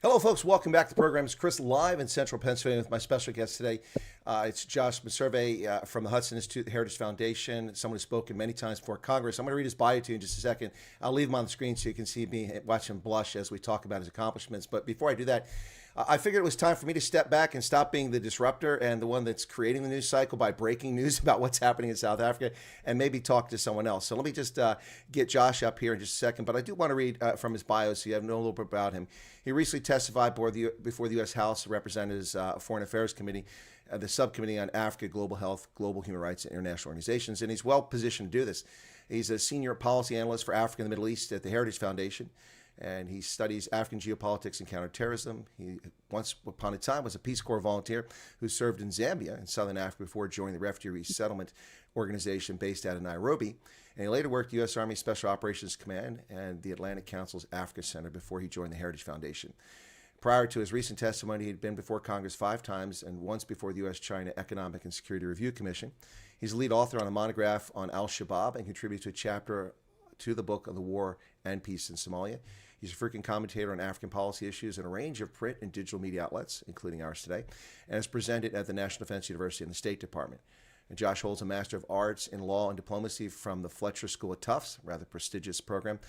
Hello, folks. Welcome back to the program. It's Chris live in central Pennsylvania with my special guest today. It's Josh Meservey from the Hudson Institute, the Heritage Foundation, someone who's spoken many times before Congress. I'm going to read his bio to you in just a second. I'll leave him on the screen so you can see me, watch him blush as we talk about his accomplishments. But before I do that, I figured it was time for me to step back and stop being the disruptor and the one that's creating the news cycle by breaking news about what's happening in South Africa and maybe talk to someone else. So let me just get Josh up here in just a second. But I do want to read from his bio so you have know a little bit about him. He recently testified before the U.S. House of Representatives Foreign Affairs Committee, the Subcommittee on Africa, Global Health, Global Human Rights, and International Organizations, and he's well positioned to do this. He's a senior policy analyst for Africa and the Middle East at the Heritage Foundation, and he studies African geopolitics and counterterrorism. He once upon a time was a Peace Corps volunteer who served in Zambia in southern Africa before joining the Refugee Resettlement Organization based out of Nairobi. And he later worked U.S. Army Special Operations Command and the Atlantic Council's Africa Center before he joined the Heritage Foundation. Prior to his recent testimony, he'd been before Congress 5 times and once before the U.S.-China Economic and Security Review Commission. He's a lead author on a monograph on al-Shabaab and contributes to a chapter to the book on the war and peace in Somalia. He's a frequent commentator on African policy issues in a range of print and digital media outlets, including ours today, and is presented at the National Defense University and the State Department. And Josh holds a Master of Arts in Law and Diplomacy from the Fletcher School at Tufts, rather prestigious program,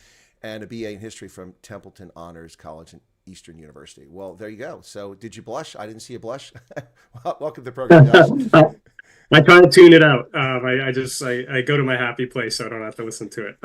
and a BA in History from Templeton Honors College and Eastern University. Well, there you go. So did you blush? I didn't see you blush. Welcome to the program, Josh. I try to tune it out. I go to my happy place so I don't have to listen to it.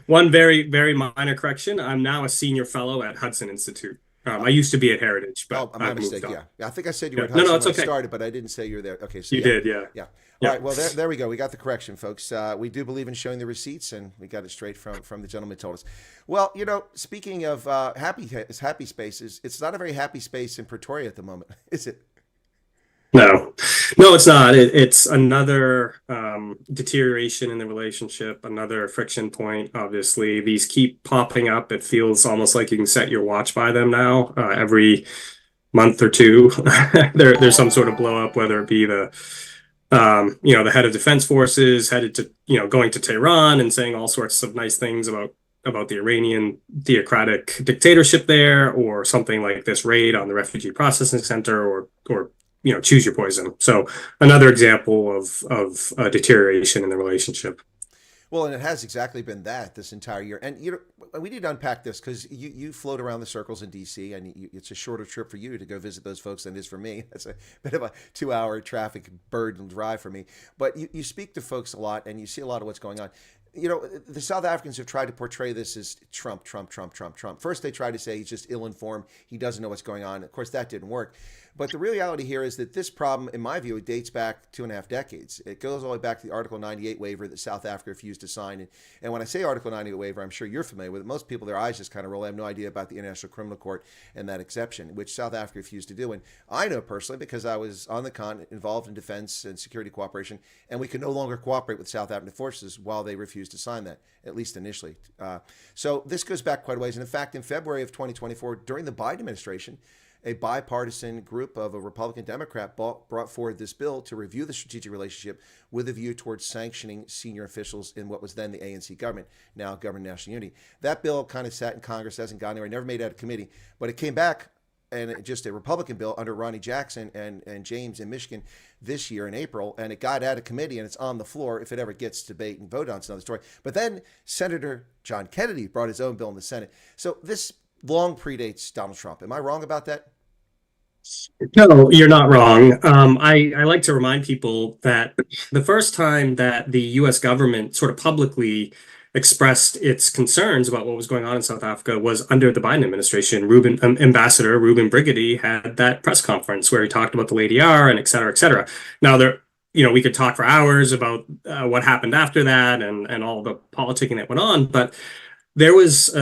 One very minor correction. I'm now a senior fellow at Hudson Institute. I used to be at Heritage, but my I've mistake. moved on. Yeah, I think I said you were at No, Hudson it's when okay. I started, but I didn't say you were there. Okay, so You did, yeah. Yeah. All Yeah. right. Well, there we go. We got the correction, folks. We do believe in showing the receipts, and we got it straight from the gentleman who told us. Well, speaking of happy spaces, it's not a very happy space in Pretoria at the moment, is it? No, it's not. It's another deterioration in the relationship, another friction point. Obviously, these keep popping up. It feels almost like you can set your watch by them now. Every month or two, there's some sort of blow up, whether it be the head of defense forces headed to, going to Tehran and saying all sorts of nice things about the Iranian theocratic dictatorship there, or something like this raid on the refugee processing center, or choose your poison. So another example of deterioration in the relationship. Well, and it has exactly been that this entire year. And we need to unpack this because you float around the circles in D.C. and it's a shorter trip for you to go visit those folks than it is for me. It's a bit of a 2-hour traffic burden drive for me. But you speak to folks a lot and you see a lot of what's going on. The South Africans have tried to portray this as Trump, Trump, Trump, Trump, Trump. First, they tried to say he's just ill-informed. He doesn't know what's going on. Of course, that didn't work. But the reality here is that this problem, in my view, it dates back 2.5 decades. It goes all the way back to the Article 98 waiver that South Africa refused to sign. And when I say Article 98 waiver, I'm sure you're familiar with it. Most people, their eyes just kind of roll. They have no idea about the International Criminal Court and that exception, which South Africa refused to do. And I know personally because I was on the continent involved in defense and security cooperation, and we could no longer cooperate with South African forces while they refused to sign that, at least initially. So this goes back quite a ways. And in fact, in February of 2024, during the Biden administration, a bipartisan group of a Republican Democrat brought forward this bill to review the strategic relationship with a view towards sanctioning senior officials in what was then the ANC government, now Government of National Unity. That bill kind of sat in Congress, hasn't gone anywhere, never made it out of committee, but it came back and just a Republican bill under Ronnie Jackson and James in Michigan this year in April, and it got out of committee and it's on the floor. If it ever gets debate and vote on, it's another story. But then Senator John Kennedy brought his own bill in the Senate. So this long predates Donald Trump. Am I wrong about that? No, you're not wrong. I like to remind people that the first time that the U.S. government sort of publicly expressed its concerns about what was going on in South Africa was under the Biden administration. Ambassador Ruben Brigady had that press conference where he talked about the Lady R and et cetera, et cetera. Now, we could talk for hours about what happened after that and all the politicking that went on, but there was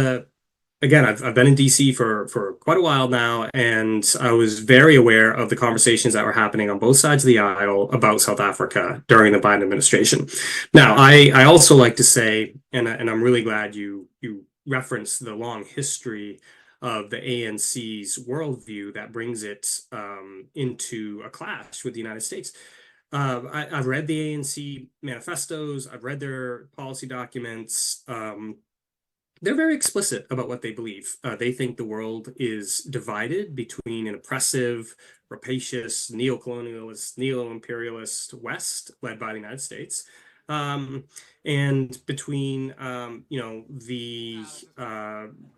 again, I've been in DC for quite a while now, and I was very aware of the conversations that were happening on both sides of the aisle about South Africa during the Biden administration. Now, I also like to say, and I'm really glad you referenced the long history of the ANC's worldview that brings it into a clash with the United States. I've read the ANC manifestos. I've read their policy documents. they're very explicit about what they believe. They think the world is divided between an oppressive, rapacious, neo-colonialist, neo-imperialist West, led by the United States, um, and between the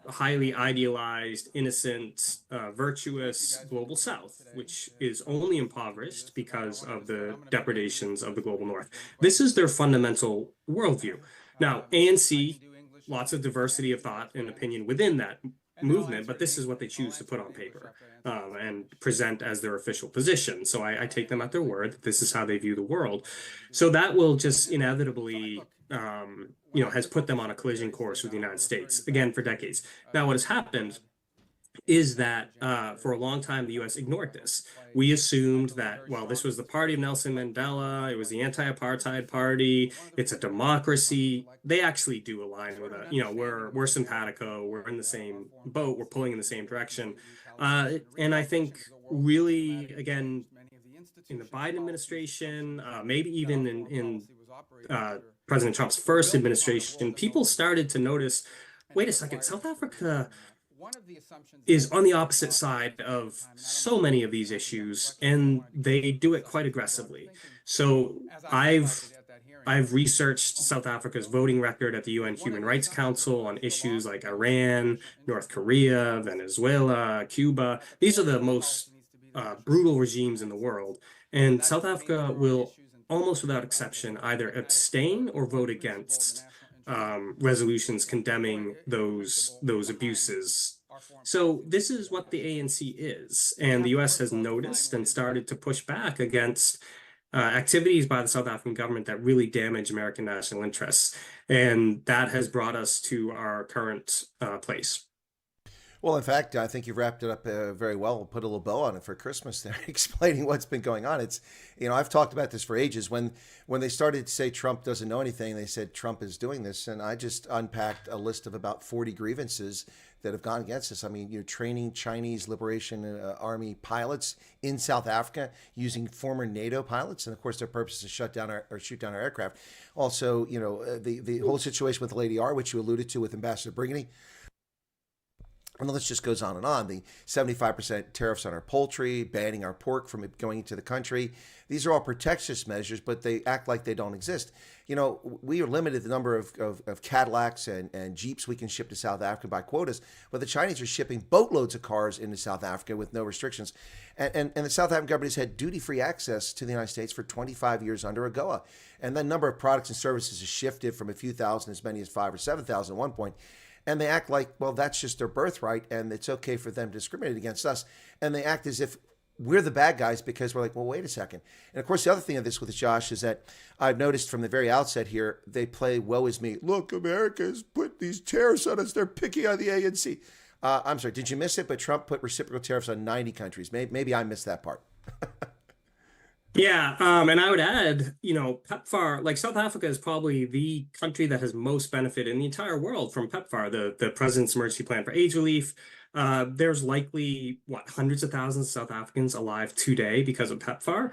highly idealized, innocent, virtuous global South, which is only impoverished because of the depredations of the global North. This is their fundamental worldview. Now, ANC, lots of diversity of thought and opinion within that movement, but this is what they choose to put on paper and present as their official position. So I take them at their word that this is how they view the world. So that will just inevitably, has put them on a collision course with the United States, again, for decades. Now, what has happened is that for a long time, the US ignored this. We assumed that, well, this was the party of Nelson Mandela, it was the anti-apartheid party, it's a democracy. They actually do align with it. We're simpatico, we're in the same boat, we're pulling in the same direction. And I think really, again, in the Biden administration, maybe even in President Trump's first administration, people started to notice, wait a second, South Africa is on the opposite side of so many of these issues, and they do it quite aggressively. So I've researched South Africa's voting record at the UN Human Rights Council on issues like Iran, North Korea, Venezuela, Cuba. These are the most brutal regimes in the world. And South Africa will, almost without exception, either abstain or vote against resolutions condemning those abuses. So this is what the ANC is, and the US has noticed and started to push back against activities by the South African government that really damage American national interests, and that has brought us to our current place. Well, in fact, I think you've wrapped it up very well. We'll put a little bow on it for Christmas there, explaining what's been going on. It's, I've talked about this for ages. When they started to say Trump doesn't know anything, they said Trump is doing this, and I just unpacked a list of about 40 grievances that have gone against us. I mean, you're training Chinese Liberation Army pilots in South Africa using former NATO pilots, and of course, their purpose is to shoot down our aircraft. Also, the whole situation with Lady R, which you alluded to with Ambassador Brigney. And the list just goes on and on. The 75% tariffs on our poultry, banning our pork from going into the country. These are all protectionist measures, but they act like they don't exist. We are limited the number of Cadillacs and Jeeps we can ship to South Africa by quotas, but the Chinese are shipping boatloads of cars into South Africa with no restrictions. And the South African government has had duty-free access to the United States for 25 years under AGOA. And the number of products and services has shifted from a few thousand, as many as 5,000 or 7,000 at one point. And they act like, well, that's just their birthright, and it's okay for them to discriminate against us. And they act as if we're the bad guys because we're like, well, wait a second. And of course, the other thing of this with Josh is that I've noticed from the very outset here, they play woe is me. Look, America's put these tariffs on us. They're picking on the ANC. I'm sorry, did you miss it? But Trump put reciprocal tariffs on 90 countries. Maybe I missed that part. Yeah, and I would add, PEPFAR, like South Africa is probably the country that has most benefit in the entire world from PEPFAR, the President's Emergency Plan for AIDS Relief. There's likely, hundreds of thousands of South Africans alive today because of PEPFAR.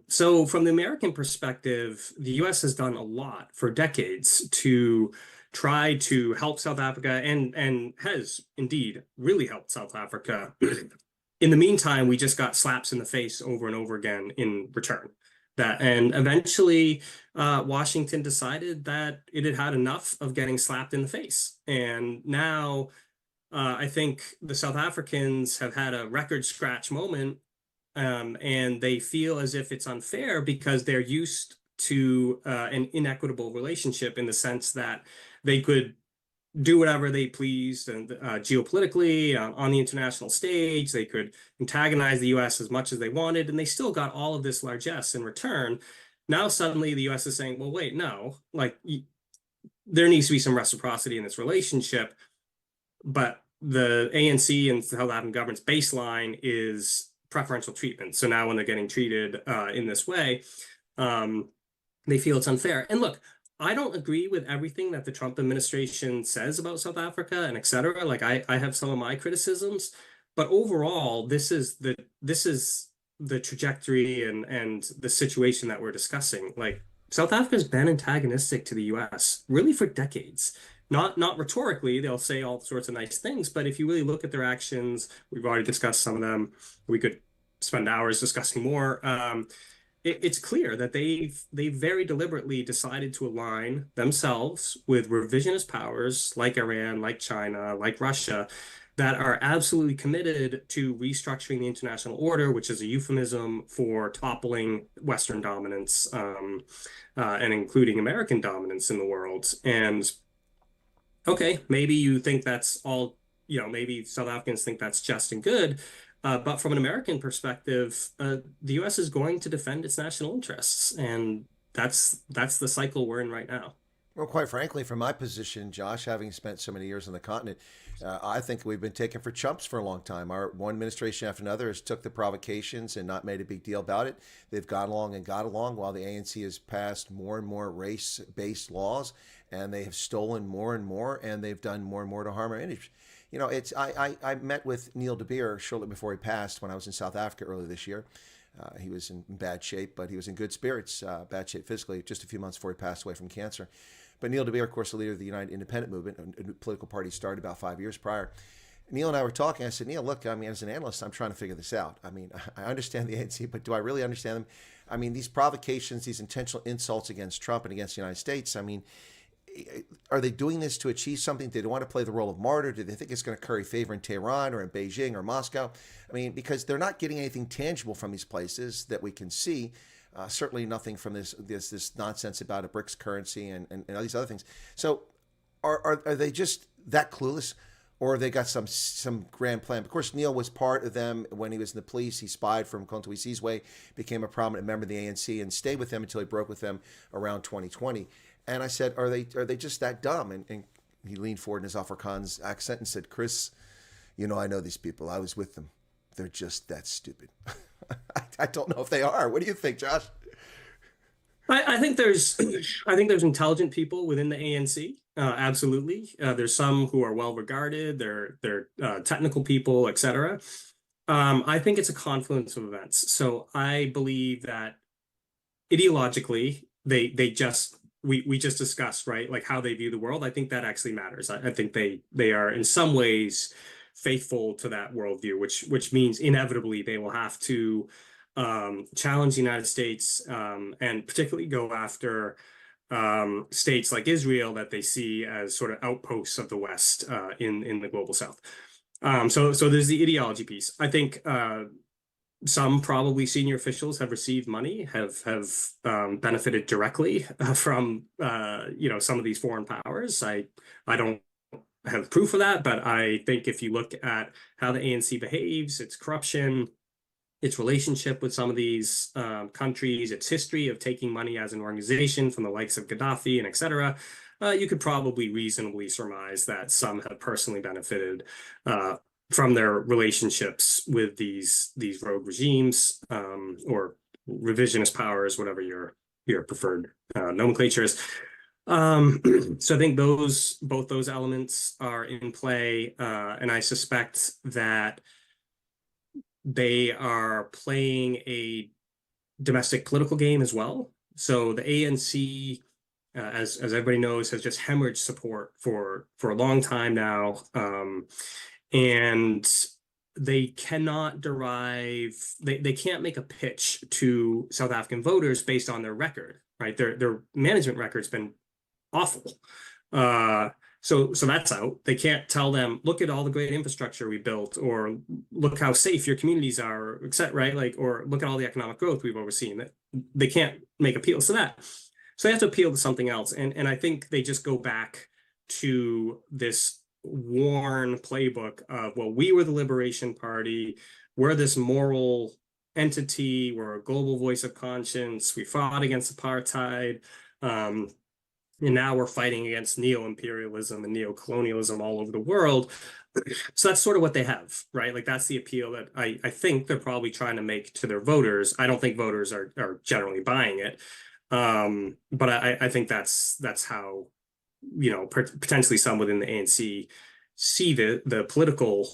So from the American perspective, the US has done a lot for decades to try to help South Africa and has indeed really helped South Africa. In the meantime, we just got slaps in the face over and over again in return. And eventually, Washington decided that it had had enough of getting slapped in the face. And now, I think the South Africans have had a record scratch moment, and they feel as if it's unfair because they're used to an inequitable relationship in the sense that they could do whatever they pleased, and geopolitically on the international stage, they could antagonize the US as much as they wanted, and they still got all of this largesse in return. Now suddenly the US is saying, well, wait, no, there needs to be some reciprocity in this relationship, but the ANC and the South African government's baseline is preferential treatment. So now when they're getting treated in this way, they feel it's unfair. And look, I don't agree with everything that the Trump administration says about South Africa and et cetera. I have some of my criticisms, but overall, this is the trajectory and the situation that we're discussing. South Africa's been antagonistic to the US really for decades. Not rhetorically, they'll say all sorts of nice things, but if you really look at their actions, we've already discussed some of them. We could spend hours discussing more. It's clear that they've very deliberately decided to align themselves with revisionist powers like Iran, like China, like Russia, that are absolutely committed to restructuring the international order, which is a euphemism for toppling Western dominance, and including American dominance in the world. And okay, maybe you think that's all, maybe South Africans think that's just and good. But from an American perspective, the US is going to defend its national interests, and that's the cycle we're in right now. Well, quite frankly, from my position, Josh, having spent so many years on the continent, I think we've been taken for chumps for a long time. Our one administration after another has took the provocations and not made a big deal about it. They've gone along and got along while the ANC has passed more and more race-based laws, and they have stolen more and they've done more and more to harm our image. It's I met with Neil de Beer shortly before he passed when I was in South Africa earlier this year. He was in bad shape, but he was in good spirits, bad shape physically, just a few months before he passed away from cancer. But Neil de Beer, of course, the leader of the United Independent Movement, a political party started about 5 years prior. Neil and I were talking. I said, Neil, look, I mean, as an analyst, I'm trying to figure this out. I mean, I understand the ANC, but do I really understand them? I mean, these provocations, these intentional insults against Trump and against the United States, I mean, are they doing this to achieve something? Do they want to play the role of martyr? Do they think it's going to curry favor in Tehran or in Beijing or Moscow? I mean, because they're not getting anything tangible from these places that we can see. Certainly nothing from this nonsense about a BRICS currency and all these other things. So are they just that clueless, or they got some grand plan? Of course, Neil was part of them when he was in the police. He spied from Konto Sizwe, became a prominent member of the ANC, and stayed with them until he broke with them around 2020. And I said, are they just that dumb? And he leaned forward in his Afrikaans accent and said, Chris, I know these people. I was with them. They're just that stupid. I don't know if they are. What do you think, Josh? I think there's intelligent people within the ANC. Absolutely. There's some who are well regarded. They're technical people, etc. I think it's a confluence of events. So I believe that ideologically, they just we just discussed, right? Like how they view the world. I think that actually matters. I think they are in some ways faithful to that worldview, which means inevitably they will have to challenge the United States, and particularly go after states like Israel that they see as sort of outposts of the West in the global South. So there's the ideology piece. I think some probably senior officials have received money, have benefited directly from some of these foreign powers. I don't have proof of that, but I think if you look at how the ANC behaves, its corruption, its relationship with some of these countries, its history of taking money as an organization from the likes of Gaddafi and et cetera, you could probably reasonably surmise that some have personally benefited from their relationships with these rogue regimes, or revisionist powers, whatever your preferred nomenclature is. So I think both those elements are in play, and I suspect that they are playing a domestic political game as well. So the ANC, as everybody knows, has just hemorrhaged support for a long time now, and they cannot they can't make a pitch to South African voters based on their record, right? Their management record's been awful. So that's out. They can't tell them, look at all the great infrastructure we built, or look how safe your communities are, etc. Right? Like, or look at all the economic growth we've overseen. They can't make appeals to that. So they have to appeal to something else. And I think they just go back to this worn playbook of, well, we were the Liberation Party. We're this moral entity. We're a global voice of conscience. We fought against apartheid. And now we're fighting against neo-imperialism and neo-colonialism all over the world. So that's sort of what they have, right? Like that's the appeal that I think they're probably trying to make to their voters. I don't think voters are generally buying it. But I think that's how, potentially some within the ANC see the political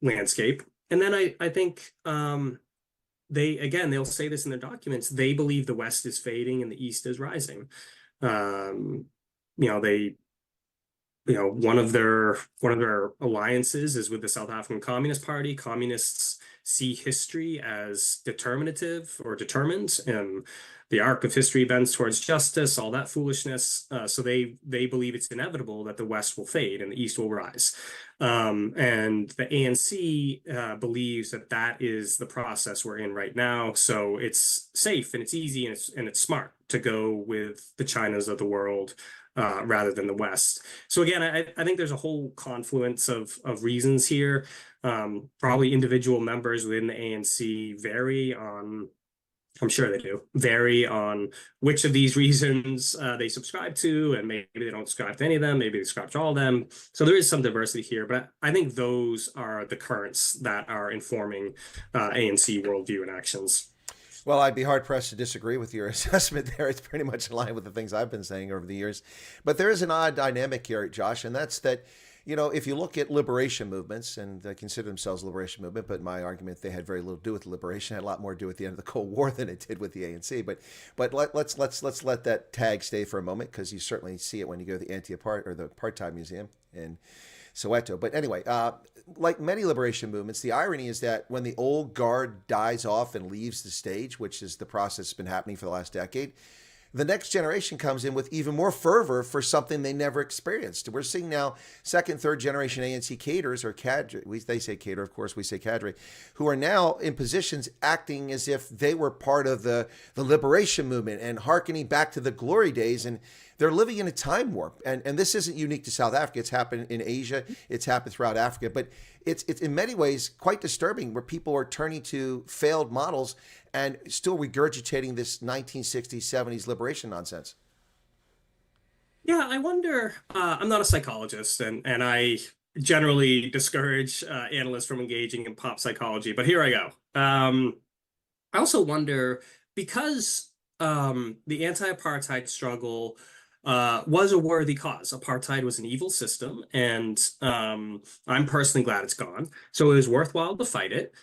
landscape. And then I think they'll say this in their documents, they believe the West is fading and the East is rising. They one of their alliances is with the South African Communist Party. Communists see history as determinative or determined, and the arc of history bends towards justice, all that foolishness. So they believe it's inevitable that the West will fade and the East will rise. And the ANC believes that that is the process we're in right now. So it's safe and it's easy and it's smart to go with the Chinas of the world rather than the West. So again, I think there's a whole confluence of reasons here. Probably individual members within the ANC vary on, I'm sure they do, vary on which of these reasons they subscribe to, and maybe they don't subscribe to any of them, maybe they subscribe to all of them. So there is some diversity here, but I think those are the currents that are informing ANC worldview and actions. Well, I'd be hard pressed to disagree with your assessment there. It's pretty much in line with the things I've been saying over the years. But there is an odd dynamic here, Josh, and that's that, if you look at liberation movements, and they consider themselves a liberation movement, but my argument, they had very little to do with liberation, had a lot more to do with the end of the Cold War than it did with the ANC. But let's let that tag stay for a moment, because you certainly see it when you go to the the Apartheid Museum in Soweto. But anyway, like many liberation movements, the irony is that when the old guard dies off and leaves the stage, which is the process that's been happening for the last decade, the next generation comes in with even more fervor for something they never experienced. We're seeing now second, third generation ANC cadres, or cadre, they say cadre, of course, we say cadre, who are now in positions acting as if they were part of the liberation movement and hearkening back to the glory days. And they're living in a time warp. And this isn't unique to South Africa. It's happened in Asia. It's happened throughout Africa. But it's in many ways quite disturbing, where people are turning to failed models and still regurgitating this 1960s, 70s liberation nonsense. Yeah, I wonder, I'm not a psychologist, and I generally discourage analysts from engaging in pop psychology, but here I go. I also wonder, because the anti-apartheid struggle was a worthy cause. Apartheid was an evil system, and I'm personally glad it's gone. So it was worthwhile to fight it.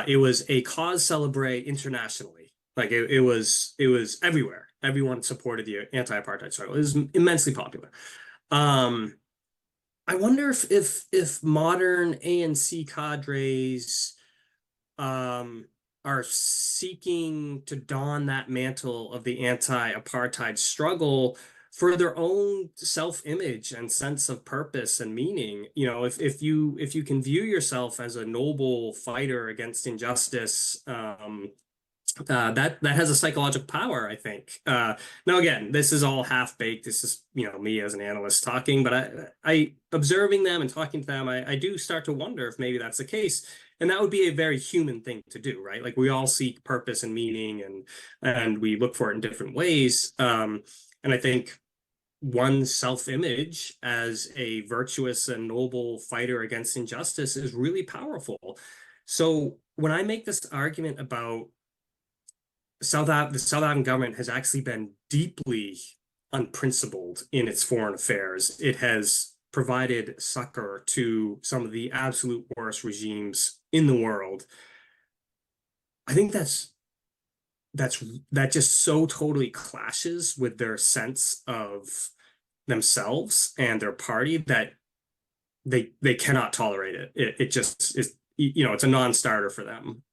It was a cause celebrate internationally. Like it was everywhere. Everyone supported the anti-apartheid struggle. It was immensely popular. I wonder if modern ANC cadres are seeking to don that mantle of the anti-apartheid struggle for their own self-image and sense of purpose and meaning. If you can view yourself as a noble fighter against injustice, that has a psychological power, I think. Now, again, this is all half-baked. This is me as an analyst talking, but I observing them and talking to them, I do start to wonder if maybe that's the case. And that would be a very human thing to do, right? Like, we all seek purpose and meaning, and we look for it in different ways. And I think one's self-image as a virtuous and noble fighter against injustice is really powerful. So when I make this argument about the South African government has actually been deeply unprincipled in its foreign affairs. It has provided succor to some of the absolute worst regimes in the world. I think that just so totally clashes with their sense of themselves and their party that they cannot tolerate it. It just is, it's a non-starter for them.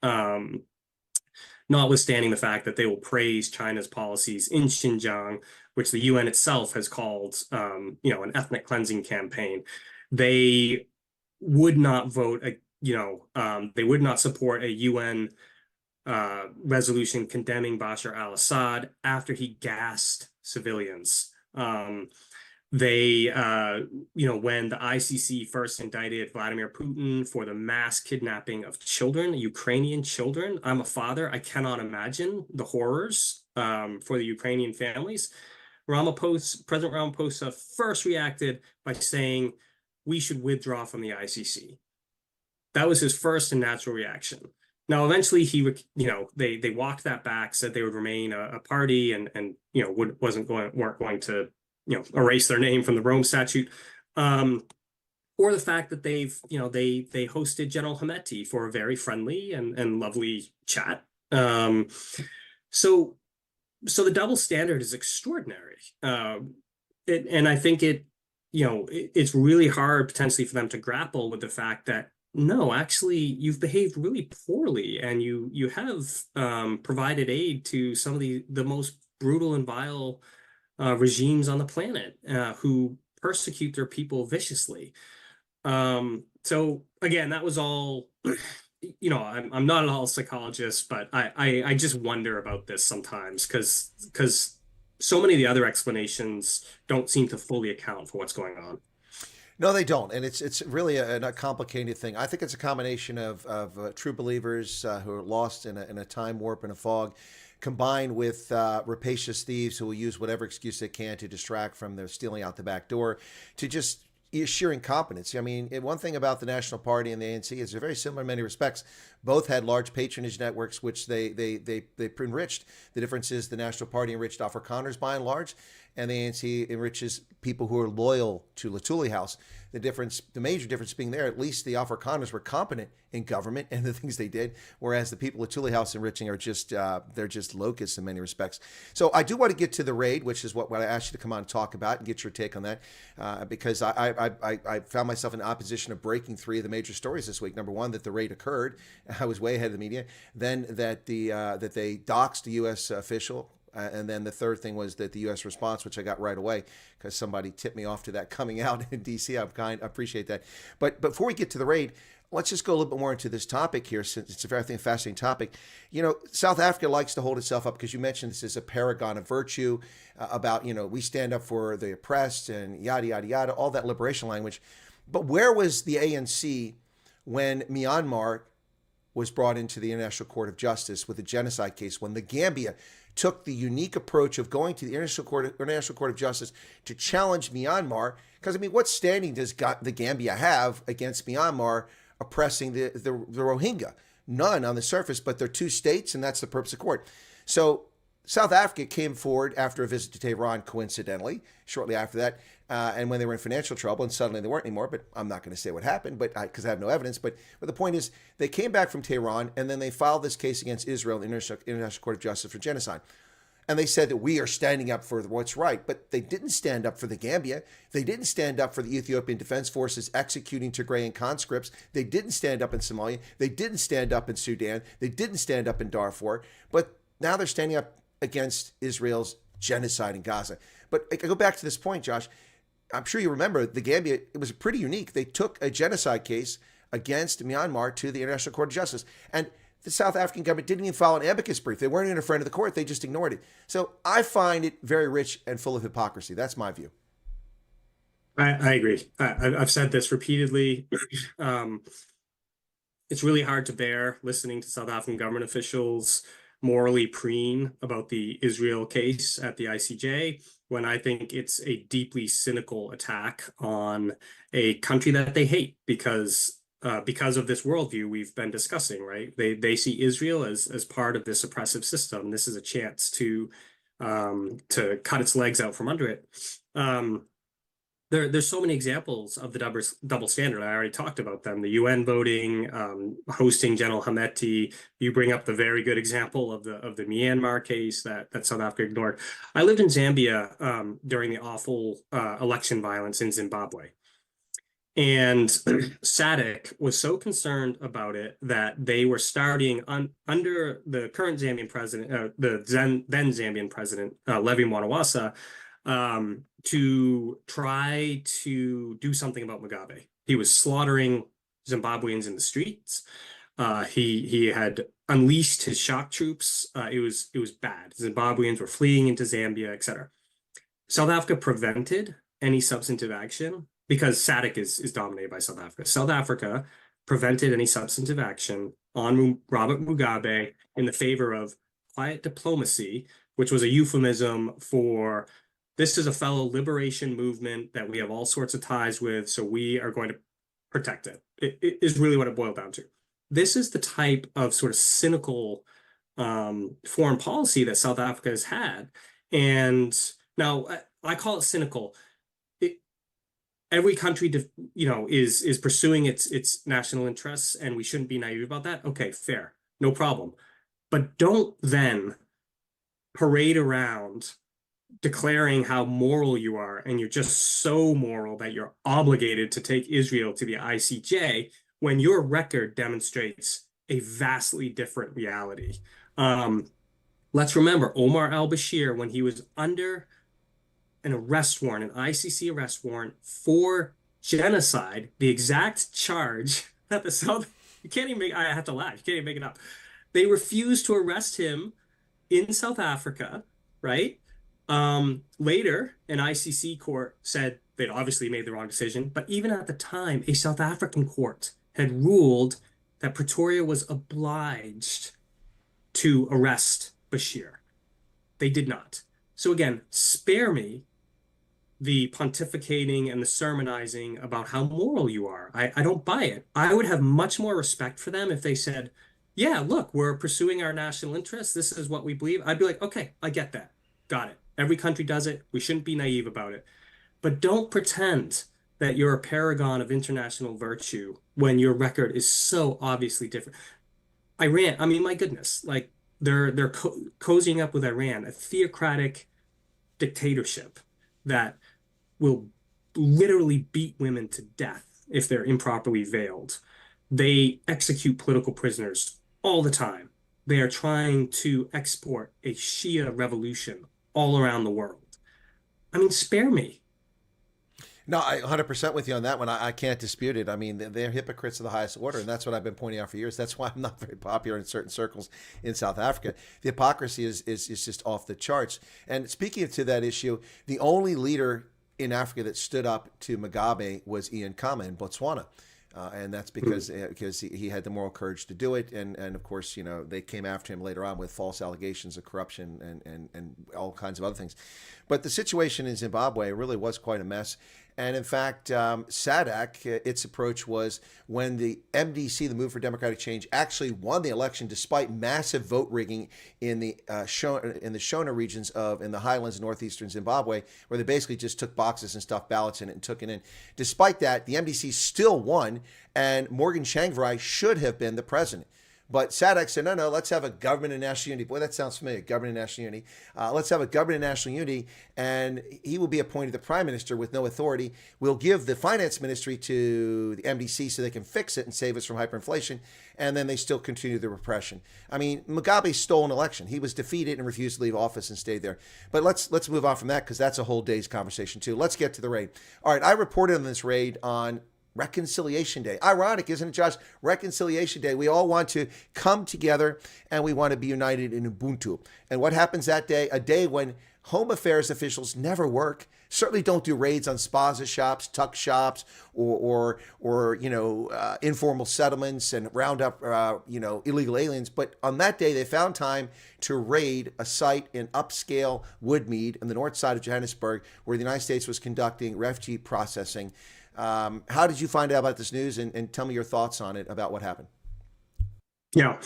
Notwithstanding the fact that they will praise China's policies in Xinjiang, which the UN itself has called, an ethnic cleansing campaign. They would not vote, they would not support a UN resolution condemning Bashar al-Assad after he gassed civilians. When the ICC first indicted Vladimir Putin for the mass kidnapping of children, Ukrainian children, I'm a father, I cannot imagine the horrors for the Ukrainian families. President Ramaphosa first reacted by saying we should withdraw from the ICC. That was his first and natural reaction. Now, eventually, they walked that back, said they would remain a party, and weren't going to erase their name from the Rome Statute, or the fact that they hosted General Hameti for a very friendly and lovely chat. So the double standard is extraordinary, and I think it it's really hard potentially for them to grapple with the fact that no, actually, you've behaved really poorly, and you have provided aid to some of the most brutal and vile regimes on the planet who persecute their people viciously. So again, that was all, I'm not at all a psychologist, but I just wonder about this sometimes because so many of the other explanations don't seem to fully account for what's going on. No, they don't, and it's really a complicated thing. I think it's a combination of true believers who are lost in a time warp and a fog, combined with rapacious thieves who will use whatever excuse they can to distract from their stealing out the back door, to just sheer incompetence. I mean, one thing about the National Party and the ANC is they're very similar in many respects. Both had large patronage networks, which they enriched. The difference is the National Party enriched Afrikaners by and large, and the ANC enriches people who are loyal to Latuli House. The major difference being there, at least the Afrikaners were competent in government and the things they did, whereas the people at Latuli House enriching are they're just locusts in many respects. So I do want to get to the raid, which is what I asked you to come on and talk about and get your take on that, because I found myself in opposition of breaking three of the major stories this week. Number one, that the raid occurred. I was way ahead of the media. Then that that they doxed a U.S. official. And then the third thing was that the U.S. response, which I got right away because somebody tipped me off to that coming out in D.C. I appreciate that. But before we get to the raid, let's just go a little bit more into this topic here, since it's a very fascinating topic. South Africa likes to hold itself up because you mentioned this is a paragon of virtue about, we stand up for the oppressed and yada, yada, yada, all that liberation language. But where was the ANC when Myanmar was brought into the International Court of Justice with a genocide case, when the Gambia took the unique approach of going to the International Court of Justice to challenge Myanmar? Because, what standing does the Gambia have against Myanmar oppressing the Rohingya? None on the surface, but they're two states, and that's the purpose of court. So South Africa came forward after a visit to Tehran, coincidentally, shortly after that, and when they were in financial trouble, and suddenly they weren't anymore. But I'm not going to say what happened, because I have no evidence. But the point is, they came back from Tehran, and then they filed this case against Israel in the International Court of Justice for genocide. And they said that we are standing up for what's right. But they didn't stand up for the Gambia. They didn't stand up for the Ethiopian Defense Forces executing Tigrayan conscripts. They didn't stand up in Somalia. They didn't stand up in Sudan. They didn't stand up in Darfur. But now they're standing up against Israel's genocide in Gaza. But I go back to this point, Josh. I'm sure you remember the Gambia, it was pretty unique. They took a genocide case against Myanmar to the International Court of Justice. And the South African government didn't even file an amicus brief. They weren't even a friend of the court. They just ignored it. So I find it very rich and full of hypocrisy. That's my view. I agree. I've said this repeatedly. It's really hard to bear listening to South African government officials morally preen about the Israel case at the ICJ, when I think it's a deeply cynical attack on a country that they hate because of this worldview we've been discussing, right? They see Israel as part of this oppressive system. This is a chance to cut its legs out from under it. There's so many examples of the double standard. I already talked about them. The UN voting, hosting General Hameti. You bring up the very good example of the Myanmar case that South Africa ignored. I lived in Zambia during the awful election violence in Zimbabwe. And SADC was so concerned about it that they were starting under the current Zambian president, then Zambian president, Levi Mwanawasa, to try to do something about Mugabe. He was slaughtering Zimbabweans in the streets. He had unleashed his shock troops. It was bad. Zimbabweans were fleeing into Zambia, etc. South Africa prevented any substantive action because SADC is dominated by South Africa. South Africa prevented any substantive action on Robert Mugabe in the favor of quiet diplomacy, which was a euphemism for this is a fellow liberation movement that we have all sorts of ties with, so we are going to protect it. It is really what it boiled down to. This is the type of sort of cynical foreign policy that South Africa has had. And now I call it cynical. Every country, is pursuing its national interests, and we shouldn't be naive about that. Okay, fair, no problem. But don't then parade around declaring how moral you are, and you're just so moral that you're obligated to take Israel to the ICJ when your record demonstrates a vastly different reality. Um, let's remember Omar al-Bashir, when he was under an arrest warrant, an ICC arrest warrant for genocide, the exact charge that the South, you can't even make, I have to laugh, you can't even make it up. They refused to arrest him in South Africa, right? Later, an ICC court said they'd obviously made the wrong decision, but even at the time, a South African court had ruled that Pretoria was obliged to arrest Bashir. They did not. So again, spare me the pontificating and the sermonizing about how moral you are. I don't buy it. I would have much more respect for them if they said, yeah, look, we're pursuing our national interests. This is what we believe. I'd be like, okay, I get that. Got it. Every country does it. We shouldn't be naive about it. But don't pretend that you're a paragon of international virtue when your record is so obviously different. Iran, I mean, my goodness, like they're cozying up with Iran, a theocratic dictatorship that will literally beat women to death if they're improperly veiled. They execute political prisoners all the time. They are trying to export a Shia revolution all around the world. I mean, spare me. No, I 100% with you on that one. I can't dispute it. I mean, they're hypocrites of the highest order, and that's what I've been pointing out for years. That's why I'm not very popular in certain circles in South Africa. The hypocrisy is just off the charts. And speaking to that issue, the only leader in Africa that stood up to Mugabe was Ian Khama in Botswana. And that's because he had the moral courage to do it, and of course, you know, they came after him later on with false allegations of corruption and all kinds of other things. But the situation in Zimbabwe really was quite a mess. And in fact, SADC, its approach was when the MDC, the Move for Democratic Change, actually won the election despite massive vote rigging in the Shona regions in the highlands of northeastern Zimbabwe, where they basically just took boxes and stuffed ballots in it and took it in. Despite that, the MDC still won, and Morgan Tsvangirai should have been the president. But SADC said, no, let's have a government of national unity. Boy, that sounds familiar, government of national unity. Let's have a government of national unity, and he will be appointed the prime minister with no authority. We'll give the finance ministry to the MDC so they can fix it and save us from hyperinflation, and then they still continue the repression. I mean, Mugabe stole an election. He was defeated and refused to leave office and stayed there. But let's move on from that, because that's a whole day's conversation too. Let's get to the raid. All right, I reported on this raid on Reconciliation Day. Ironic, isn't it, Josh? Reconciliation Day. We all want to come together and we want to be united in Ubuntu. And what happens that day? A day when Home Affairs officials never work. Certainly don't do raids on spaza shops, tuck shops, or informal settlements and round up illegal aliens. But on that day, they found time to raid a site in upscale Woodmead on the north side of Johannesburg, where the United States was conducting refugee processing. How did you find out about this news, and tell me your thoughts on it, about what happened? Yeah.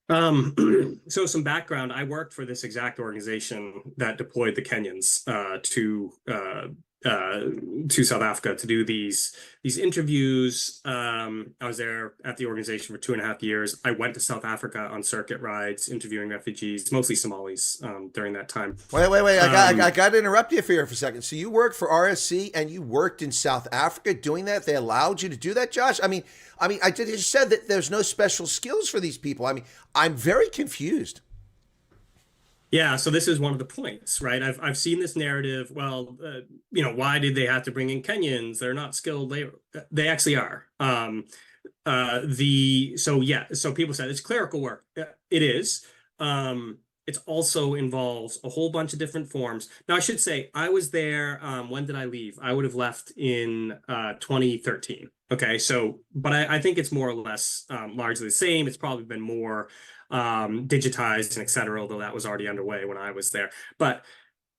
So some background, I worked for this exact organization that deployed the Kenyans to South Africa to do these interviews. I was there at the organization for 2.5 years. I went to South Africa on circuit rides, interviewing refugees, mostly Somalis, during that time. Wait. I got to interrupt you here for a second. So you worked for RSC and you worked in South Africa doing that? They allowed you to do that, Josh? I mean, I just said that there's no special skills for these people. I mean, I'm very confused. Yeah, so this is one of the points, right? I've seen this narrative. Well, why did they have to bring in Kenyans? They're not skilled labor. They actually are. So people said it's clerical work. It is. It also involves a whole bunch of different forms. Now, I should say, I was there. When did I leave? I would have left in 2013. Okay, so, but I think it's more or less largely the same. It's probably been more digitized and et cetera, although that was already underway when I was there. But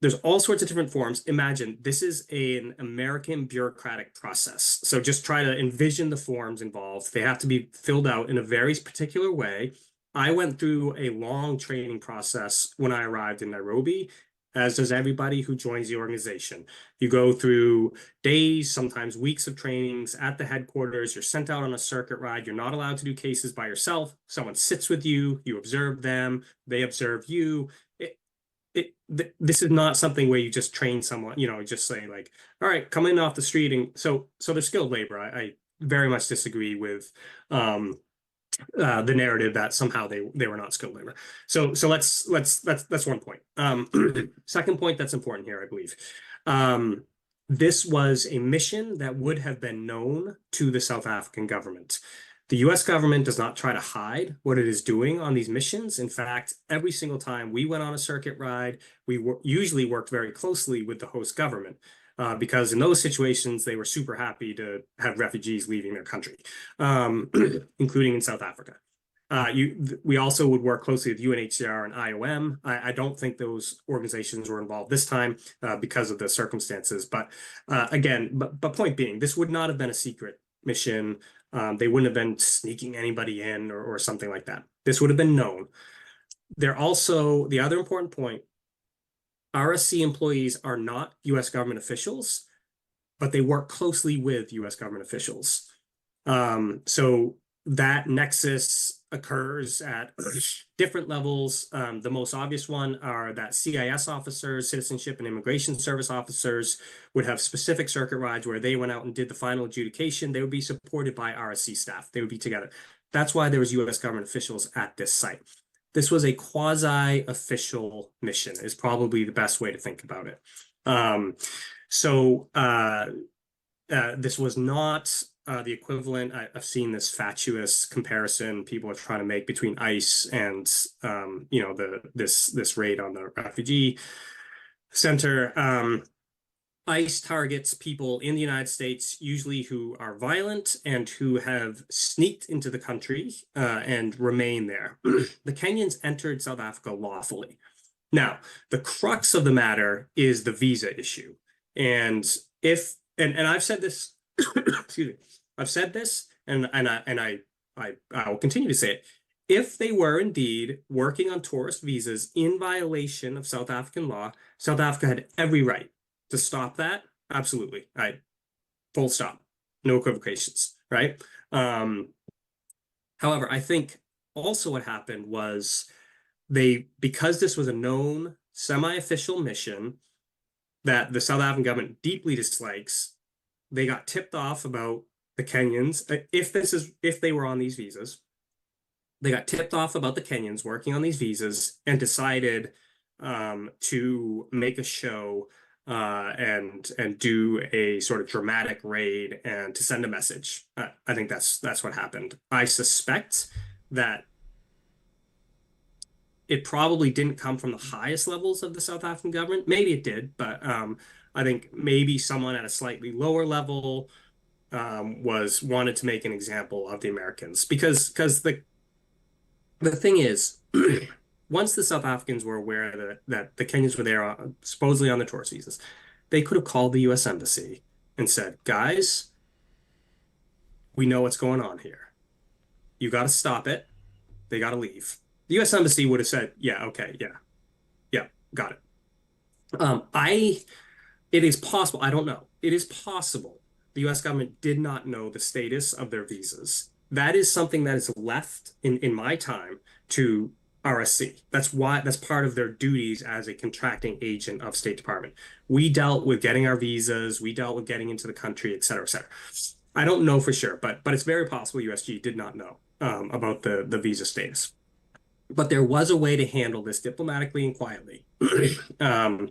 there's all sorts of different forms. Imagine this is an American bureaucratic process. So just try to envision the forms involved. They have to be filled out in a very particular way. I went through a long training process when I arrived in Nairobi, as does everybody who joins the organization. You go through days, sometimes weeks of trainings at the headquarters. You're sent out on a circuit ride. You're not allowed to do cases by yourself. Someone sits with you. You observe them. They observe you. this is not something where you just train someone, just say like, all right, come in off the street. And so they're skilled labor. I very much disagree with the narrative that somehow they were not skilled labor. So that's one point. Second point that's important here, I believe. This was a mission that would have been known to the South African government. The US government does not try to hide what it is doing on these missions. In fact, every single time we went on a circuit ride, we usually worked very closely with the host government. Because in those situations, they were super happy to have refugees leaving their country, including in South Africa. We also would work closely with UNHCR and IOM. I don't think those organizations were involved this time because of the circumstances. But point being, this would not have been a secret mission. They wouldn't have been sneaking anybody in or something like that. This would have been known. The other important point, RSC employees are not US government officials, but they work closely with US government officials. So that nexus occurs at different levels. The most obvious one are that CIS officers, Citizenship and Immigration Service officers, would have specific circuit rides where they went out and did the final adjudication. They would be supported by RSC staff. They would be together. That's why there was US government officials at this site. This was a quasi-official mission, is probably the best way to think about it. This was not the equivalent. I've seen this fatuous comparison people are trying to make between ICE and this raid on the refugee center. ICE targets people in the United States, usually who are violent and who have sneaked into the country and remain there. The Kenyans entered South Africa lawfully. Now, the crux of the matter is the visa issue. And I've said this, excuse me, I've said this, and I will continue to say it. If they were indeed working on tourist visas in violation of South African law, South Africa had every right to stop that. Absolutely. Full stop. No equivocations, right? However, I think also what happened was because this was a known semi-official mission that the South African government deeply dislikes, they got tipped off about the Kenyans. If they were on these visas, they got tipped off about the Kenyans working on these visas and decided to make a show and do a sort of dramatic raid and to send a message. I think that's what happened. I suspect that it probably didn't come from the highest levels of the South African government. Maybe it did, but I think maybe someone at a slightly lower level wanted to make an example of the Americans because the thing is. Once the South Africans were aware that the Kenyans were there supposedly on the tourist visas, they could have called the U.S. Embassy and said, guys, we know what's going on here. You got to stop it. They got to leave. The U.S. Embassy would have said, yeah, okay, yeah, got it. It is possible, I don't know. It is possible the U.S. government did not know the status of their visas. That is something that is left in my time to RSC. That's part of their duties as a contracting agent of State Department. We dealt with getting our visas, we dealt with getting into the country, et cetera, et cetera. I don't know for sure, but it's very possible USG did not know about the visa status. But there was a way to handle this diplomatically and quietly. The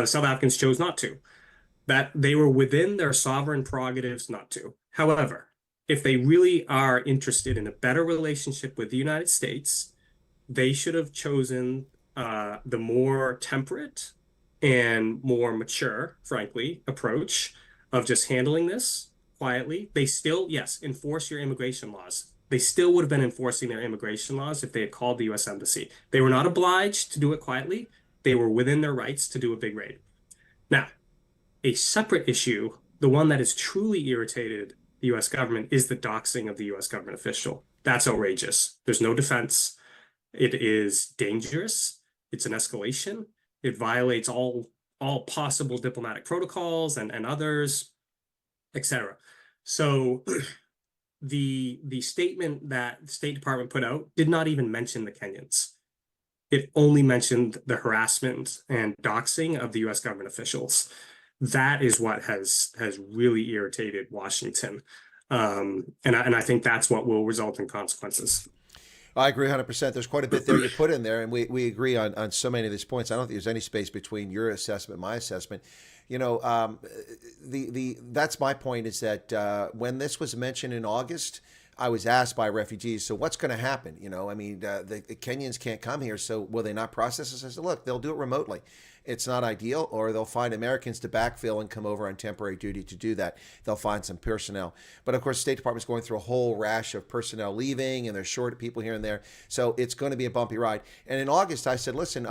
South Africans chose not to. That they were within their sovereign prerogatives not to. However, if they really are interested in a better relationship with the United States, they should have chosen the more temperate and more mature, frankly, approach of just handling this quietly. They still, yes, enforce your immigration laws. They still would have been enforcing their immigration laws if they had called the U.S. Embassy. They were not obliged to do it quietly. They were within their rights to do a big raid. Now, a separate issue, the one that has truly irritated the U.S. government, is the doxing of the U.S. government official. That's outrageous. There's no defense. It is dangerous. It's an escalation. It violates all possible diplomatic protocols and others, etc. So the statement that the State Department put out did not even mention the Kenyans. it only mentioned the harassment and doxing of the U.S. government officials. That is what has really irritated Washington. And I think that's what will result in consequences. I agree 100%. There's quite a bit there you put in there, and we agree on so many of these points. I don't think there's any space between your assessment and my assessment. You know, that's my point is that when this was mentioned in August, I was asked by refugees, so what's going to happen? You know, I mean, the Kenyans can't come here, so will they not process this? I said, look, they'll do it remotely. It's not ideal, or they'll find Americans to backfill and come over on temporary duty to do that. They'll find some personnel. But of course, the State Department's going through a whole rash of personnel leaving, and they're short of people here and there. So it's going to be a bumpy ride. And in August, I said, listen,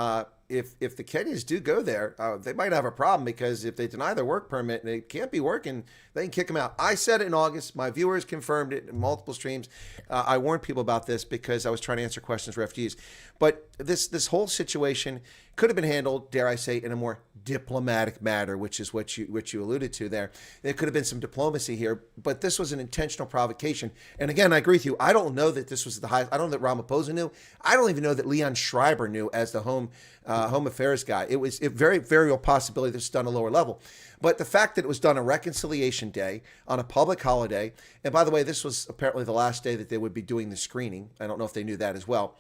if the Kenyans do go there, they might have a problem, because if they deny their work permit and they can't be working, they can kick them out. I said it in August. My viewers confirmed it in multiple streams. I warned people about this because I was trying to answer questions for refugees. But this whole situation could have been handled, dare I say, in a more diplomatic manner, which is what you alluded to there. There could have been some diplomacy here, but this was an intentional provocation. And again, I agree with you. I don't know that this was the highest. I don't know that Ramaphosa knew. I don't even know that Leon Schreiber knew as the home affairs guy. It was a very, very real possibility this was done at a lower level. But the fact that it was done on Reconciliation Day, on a public holiday, and by the way, this was apparently the last day that they would be doing the screening. I don't know if they knew that as well.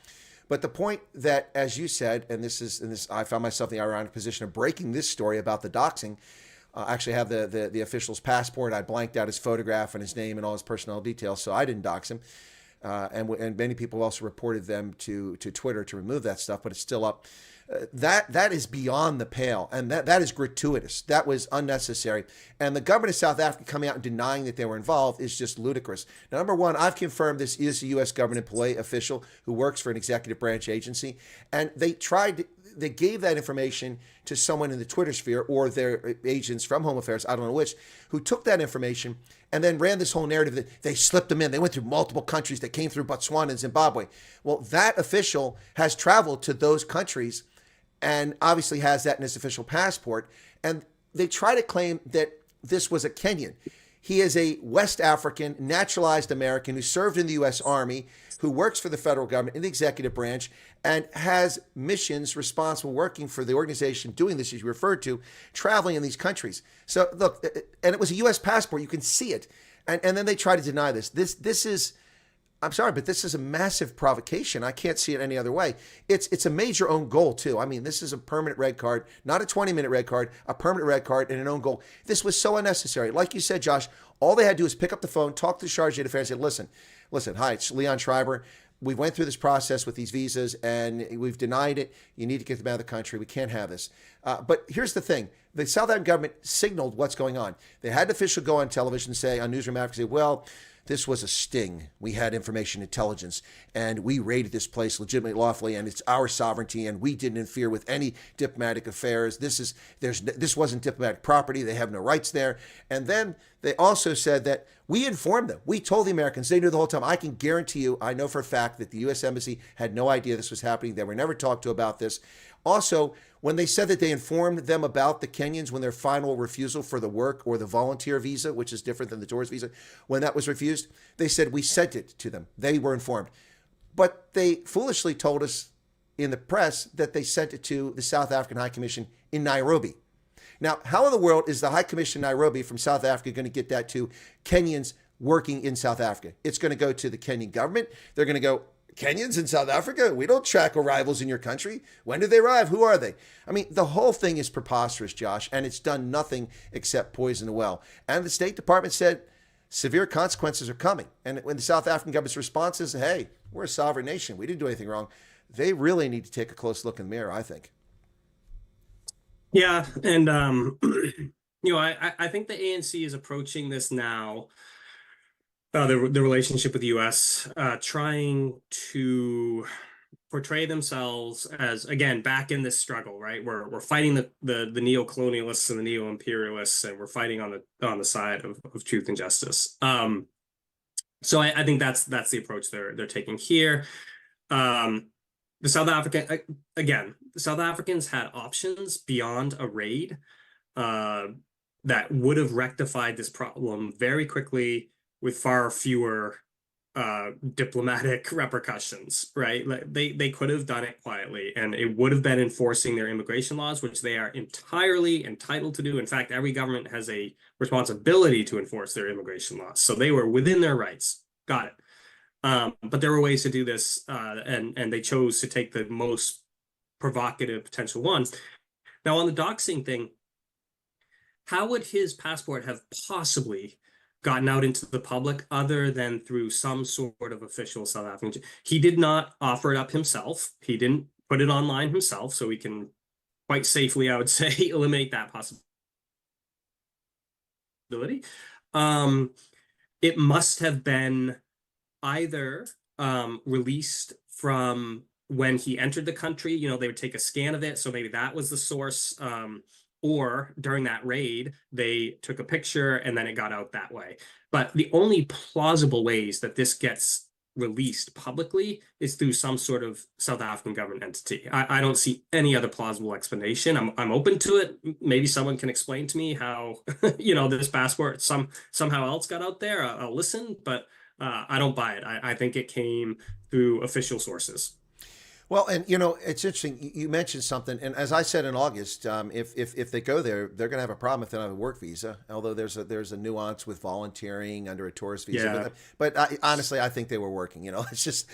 But the point that, as you said, and I found myself in the ironic position of breaking this story about the doxing. I actually have the official's passport. I blanked out his photograph and his name and all his personnel details, so I didn't dox him. And many people also reported them to Twitter to remove that stuff, but it's still up. That is beyond the pale, and that is gratuitous. That was unnecessary. And the government of South Africa coming out and denying that they were involved is just ludicrous. Now, number one, I've confirmed this is a U.S. government employee official who works for an executive branch agency, and they gave that information to someone in the Twitter sphere or their agents from Home Affairs, I don't know which, who took that information and then ran this whole narrative that they slipped them in. They went through multiple countries. They came through Botswana and Zimbabwe. Well, that official has traveled to those countries and obviously has that in his official passport. And they try to claim that this was a Kenyan. He is a West African, naturalized American who served in the U.S. Army, who works for the federal government in the executive branch, and has missions responsible working for the organization doing this, as you referred to, traveling in these countries. So look, and it was a U.S. passport. You can see it. And then they try to deny this. This is, I'm sorry, but this is a massive provocation. I can't see it any other way. It's a major own goal, too. I mean, this is a permanent red card, not a 20-minute red card, a permanent red card and an own goal. This was so unnecessary. Like you said, Josh, all they had to do is pick up the phone, talk to the Charge d'Affaires, and say, listen, hi, it's Leon Schreiber. We went through this process with these visas, and we've denied it. You need to get them out of the country. We can't have this. But here's the thing. The South African government signaled what's going on. They had an official go on television, say, on Newsroom Africa, say, well, this was a sting. We had information intelligence, and we raided this place legitimately, lawfully, and it's our sovereignty, and we didn't interfere with any diplomatic affairs. This wasn't diplomatic property. They have no rights there. And then they also said that we informed them. We told the Americans. They knew the whole time. I can guarantee you, I know for a fact that the U.S. Embassy had no idea this was happening. They were never talked to about this. Also, when they said that they informed them about the Kenyans when their final refusal for the work or the volunteer visa, which is different than the tourist visa, when that was refused, they said we sent it to them. They were informed. But they foolishly told us in the press that they sent it to the South African High Commission in Nairobi. Now, how in the world is the High Commission in Nairobi from South Africa going to get that to Kenyans working in South Africa? It's going to go to the Kenyan government. They're going to go, Kenyans in South Africa? We don't track arrivals in your country. When did they arrive? Who are they? I mean, the whole thing is preposterous, Josh, and it's done nothing except poison the well. And the State Department said severe consequences are coming. And when the South African government's response is, hey, we're a sovereign nation. We didn't do anything wrong. They really need to take a close look in the mirror, I think. Yeah, and I think the ANC is approaching this now, the relationship with the U.S., trying to portray themselves as, again, back in this struggle, right? We're fighting the neo-colonialists and the neo-imperialists, and we're fighting on the side of truth and justice. So I think that's the approach they're taking here. The South Africans had options beyond a raid that would have rectified this problem very quickly with far fewer diplomatic repercussions, right? Like they could have done it quietly, and it would have been enforcing their immigration laws, which they are entirely entitled to do. In fact, every government has a responsibility to enforce their immigration laws, so they were within their rights. Got it. But there were ways to do this, and they chose to take the most provocative potential ones. Now, on the doxing thing, how would his passport have possibly gotten out into the public other than through some sort of official South African? He did not offer it up himself. He didn't put it online himself, so we can quite safely, I would say, eliminate that possibility. It must have been either released from when he entered the country. They would take a scan of it, so maybe that was the source. Or during that raid, they took a picture and then it got out that way. But the only plausible ways that this gets released publicly is through some sort of South African government entity. I don't see any other plausible explanation. I'm open to it. Maybe someone can explain to me how this passport somehow else got out there. I'll listen, but I don't buy it. I think it came through official sources. Well, and it's interesting. You mentioned something, and as I said in August, if they go there, they're going to have a problem if they don't have a work visa. Although there's a nuance with volunteering under a tourist visa. Yeah. But honestly, I think they were working. let's just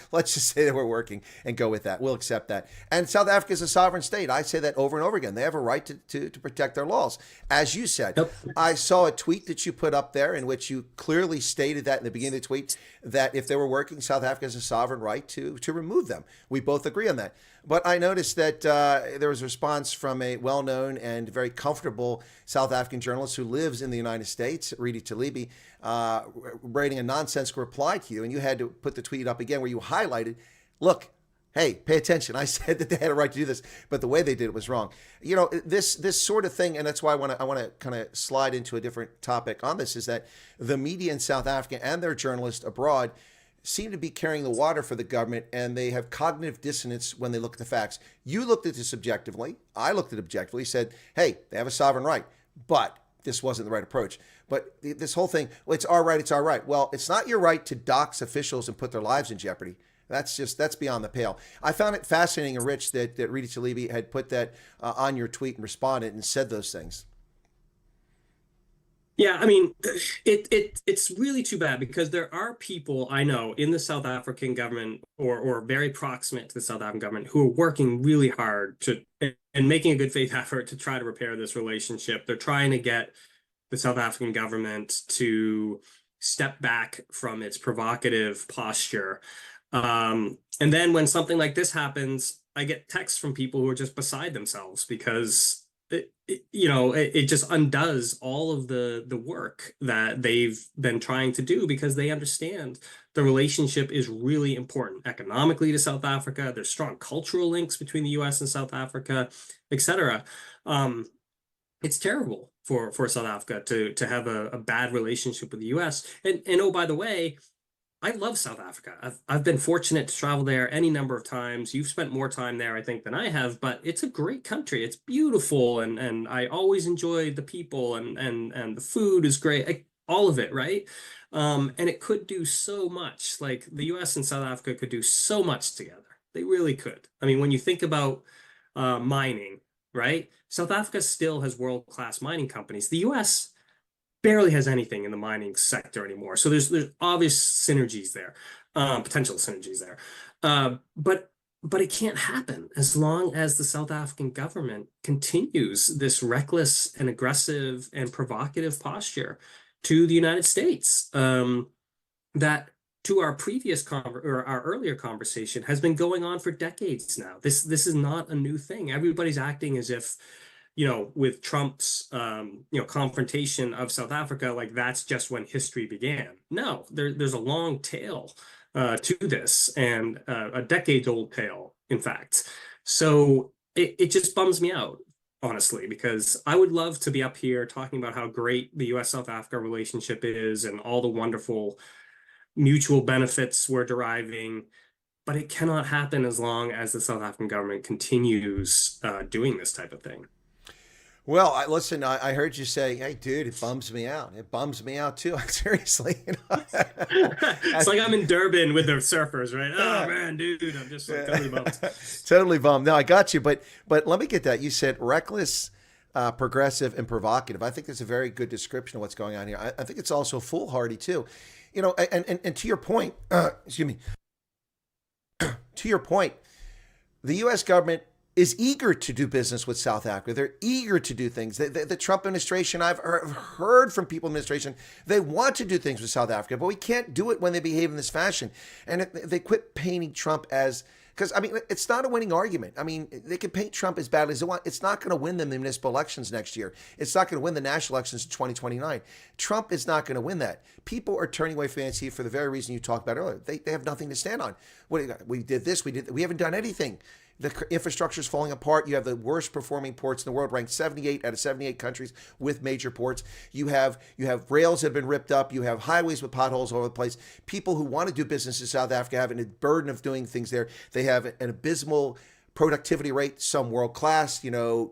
say they were working and go with that. We'll accept that. And South Africa is a sovereign state. I say that over and over again. They have a right to protect their laws, as you said. Yep. I saw a tweet that you put up there in which you clearly stated that in the beginning of the tweet that if they were working, South Africa has a sovereign right to remove them. We both agree on that. But I noticed that there was a response from a well-known and very comfortable South African journalist who lives in the United States, Redi Talibi, writing a nonsensical reply to you. And you had to put the tweet up again where you highlighted, look, hey, pay attention. I said that they had a right to do this, but the way they did it was wrong. This sort of thing, and that's why I want to kind of slide into a different topic on this, is that the media in South Africa and their journalists abroad seem to be carrying the water for the government, and they have cognitive dissonance when they look at the facts. You looked at this objectively. I looked at it objectively, said, hey, they have a sovereign right, but this wasn't the right approach. But this whole thing, well, it's our right, it's our right. Well, it's not your right to dox officials and put their lives in jeopardy. That's beyond the pale. I found it fascinating and rich that Redi Talibi had put that on your tweet and responded and said those things. Yeah, I mean, it's really too bad because there are people I know in the South African government or very proximate to the South African government who are working really hard and making a good faith effort to try to repair this relationship. They're trying to get the South African government to step back from its provocative posture. And then when something like this happens, I get texts from people who are just beside themselves because it just undoes all of the work that they've been trying to do because they understand the relationship is really important economically to South Africa. There's strong cultural links between the US and South Africa, etc. It's terrible for South Africa to have a bad relationship with the US. And oh, by the way, I love South Africa. I've been fortunate to travel there any number of times. You've spent more time there, I think, than I have, but it's a great country. It's beautiful, and I always enjoy the people, and the food is great. All of it, right? And it could do so much. Like the US and South Africa could do so much together. They really could. I mean, when you think about mining, right? South Africa still has world-class mining companies. The US barely has anything in the mining sector anymore. So there's obvious synergies there, potential synergies there. But it can't happen as long as the South African government continues this reckless and aggressive and provocative posture to the United States. That to our previous or our earlier conversation has been going on for decades now. This is not a new thing. Everybody's acting as if with Trump's, confrontation of South Africa, like that's just when history began. No, there's a long tail to this, and a decades-old tail, in fact. So it just bums me out, honestly, because I would love to be up here talking about how great the U.S.-South Africa relationship is and all the wonderful mutual benefits we're deriving. But it cannot happen as long as the South African government continues doing this type of thing. Well, listen, I heard you say, "Hey, dude, it bums me out. It bums me out too." Seriously, It's I, like I'm in Durban with the surfers, right? Oh yeah, man, dude, I'm just like totally bummed. yeah. Totally bummed. No, I got you, but let me get that. You said reckless, progressive, and provocative. I think that's a very good description of what's going on here. I think it's also foolhardy too. You know, and to your point, excuse me, to your point, the U.S. government is eager to do business with South Africa. They're eager to do things. The Trump administration, I've heard from people in the administration, they want to do things with South Africa, but we can't do it when they behave in this fashion. And they quit painting Trump as, because, I mean, it's not a winning argument. I mean, they can paint Trump as badly as they want. It's not going to win them the municipal elections next year. It's not going to win the national elections in 2029. Trump is not going to win that. People are turning away from the ANC for the very reason you talked about earlier. They have nothing to stand on. We did this, we haven't done anything. The infrastructure is falling apart. You have the worst performing ports in the world, ranked 78 out of 78 countries with major ports. You have rails that have been ripped up. You have highways with potholes all over the place. People who want to do business in South Africa have a burden of doing things there. They have an abysmal productivity rate, some world class,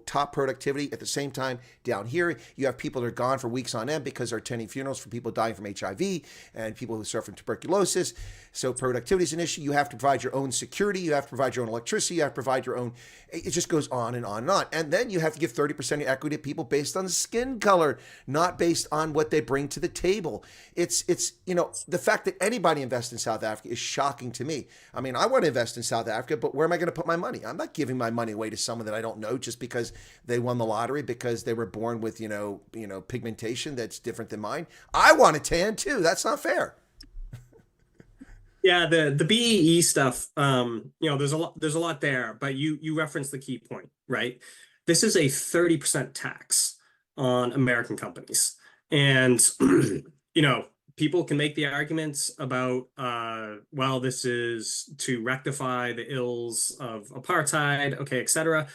top productivity. At the same time, down here, you have people that are gone for weeks on end because they're attending funerals for people dying from HIV and people who suffer from tuberculosis. So productivity is an issue. You have to provide your own security. You have to provide your own electricity. You have to provide your own. It just goes on and on and on. And then you have to give 30% of your equity to people based on skin color, not based on what they bring to the table. It's the fact that anybody invests in South Africa is shocking to me. I mean, I want to invest in South Africa, but where am I going to put my money? I'm not giving my money away to someone that I don't know just because they won the lottery, because they were born with, pigmentation that's different than mine. I want a tan too. That's not fair. Yeah, the BEE stuff, there's a lot there, but you referenced the key point, right? This is a 30% tax on American companies. And people can make the arguments about well, this is to rectify the ills of apartheid, okay, etc.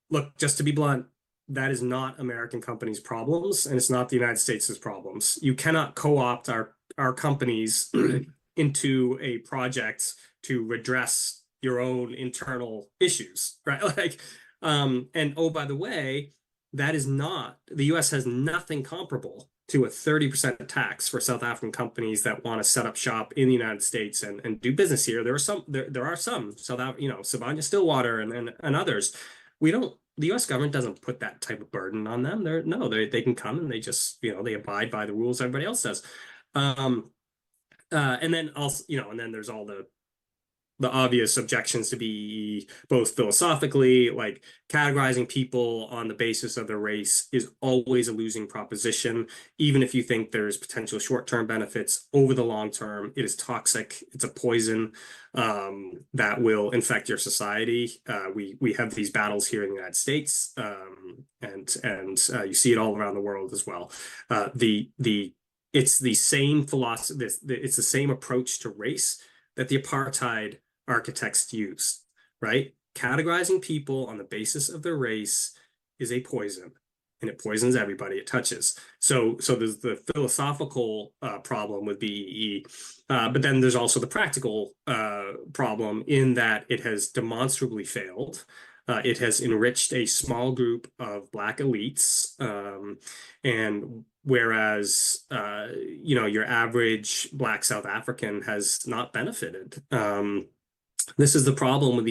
Look, just to be blunt, that is not American companies' problems, and it's not the United States' problems. You cannot co-opt our companies into a project to redress your own internal issues, right? And oh, by the way, that is not, the US has nothing comparable to a 30% tax for South African companies that want to set up shop in the United States and do business here. There are some South Africa, Sibanye Stillwater and others. The US government doesn't put that type of burden on them. They can come and they just, they abide by the rules everybody else does. And then also, and then there's all the obvious objections to be both philosophically, like categorizing people on the basis of their race is always a losing proposition. Even if you think there's potential short-term benefits, over the long term, it is toxic. It's a poison that will infect your society. We have these battles here in the United States, and you see it all around the world as well. It's the same philosophy. It's the same approach to race that the apartheid architects used, right? Categorizing people on the basis of their race is a poison, and it poisons everybody it touches. So there's the philosophical problem with BEE, but then there's also the practical problem in that it has demonstrably failed. It has enriched a small group of Black elites, and whereas your average Black South African has not benefited. This is the problem with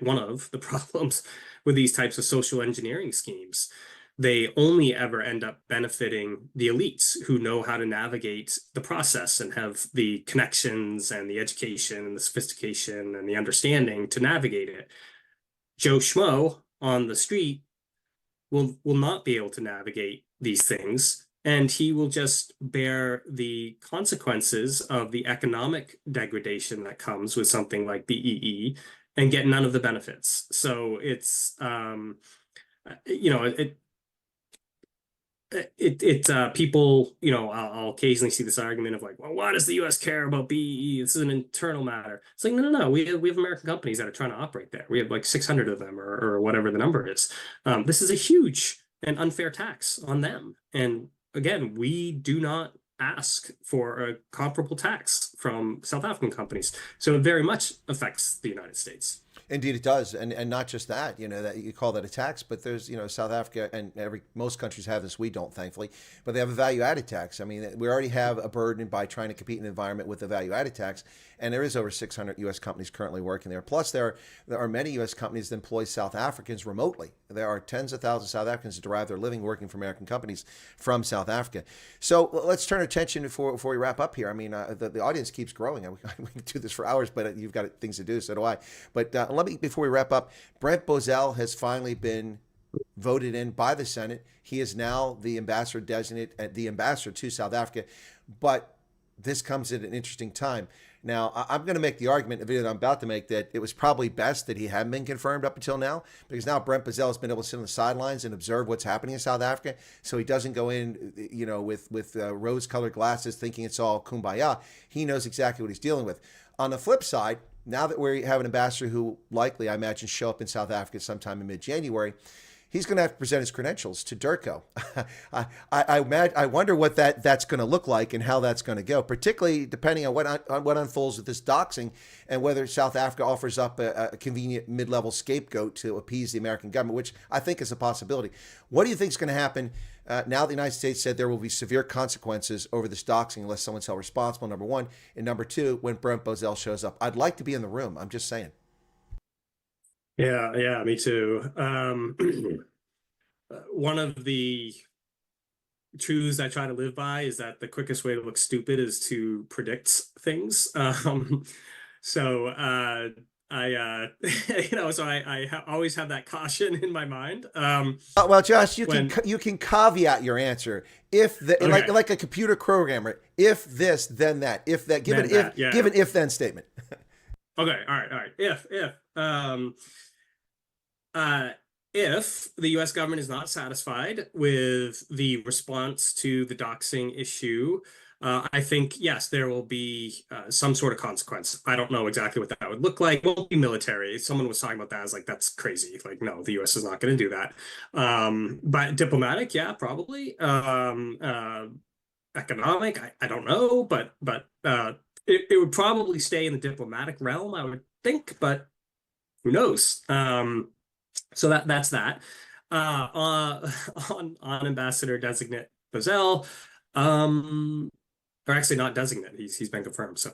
one of the problems with these types of social engineering schemes. They only ever end up benefiting the elites who know how to navigate the process and have the connections and the education and the sophistication and the understanding to navigate it. Joe Schmo on the street will not be able to navigate these things, and he will just bear the consequences of the economic degradation that comes with something like BEE and get none of the benefits. So it's people, I'll occasionally see this argument of like, well, why does the US care about BEE? This is an internal matter. It's like, no. We have American companies that are trying to operate there. We have like 600 of them or whatever the number is. This is a huge and unfair tax on them. And again, we do not ask for a comparable tax from South African companies. So it very much affects the United States. Indeed, it does, and not just that. That you call that a tax, but there's South Africa and most countries have this. We don't, thankfully, but they have a value-added tax. I mean, we already have a burden by trying to compete in an environment with a value-added tax, and there is over 600 U.S. companies currently working there. Plus, there are many U.S. companies that employ South Africans remotely. There are tens of thousands of South Africans that derive their living working for American companies from South Africa. So let's turn our attention before we wrap up here. I mean, the audience keeps growing. We can do this for hours, but you've got things to do. So do I. But let me, before we wrap up, Brent Bozell has finally been voted in by the Senate. He is now the ambassador designate, the ambassador to South Africa. But this comes at an interesting time. Now, I'm going to make the argument, the video that I'm about to make, that it was probably best that he hadn't been confirmed up until now, because now Brent Bozell has been able to sit on the sidelines and observe what's happening in South Africa, so he doesn't go in, with rose-colored glasses thinking it's all kumbaya. He knows exactly what he's dealing with. On the flip side, now that we have an ambassador who likely, I imagine, show up in South Africa sometime in mid-January, he's going to have to present his credentials to DIRCO. I wonder what that's going to look like and how that's going to go, particularly depending on what unfolds with this doxing and whether South Africa offers up a convenient mid-level scapegoat to appease the American government, which I think is a possibility. What do you think is going to happen now the United States said there will be severe consequences over this doxing unless someone's held responsible, number one, and number two, when Brent Bozell shows up? I'd like to be in the room. I'm just saying. Yeah, me too. One of the truths I try to live by is that the quickest way to look stupid is to predict things. So I always have that caution in my mind. Well, Josh, you can caveat your answer okay. like a computer programmer. If this, then that. If that, give an if-then statement. Okay, all right. If the U.S. government is not satisfied with the response to the doxing issue, I think, yes, there will be some sort of consequence. I don't know exactly what that would look like. It won't be military. Someone was talking about that. I was like, that's crazy. Like, no, the U.S. is not going to do that. But diplomatic, yeah, probably. Economic, I don't know. But it would probably stay in the diplomatic realm, I would think. But who knows? So that's that. On Ambassador Designate Bozell, or actually not designate, he's been confirmed. So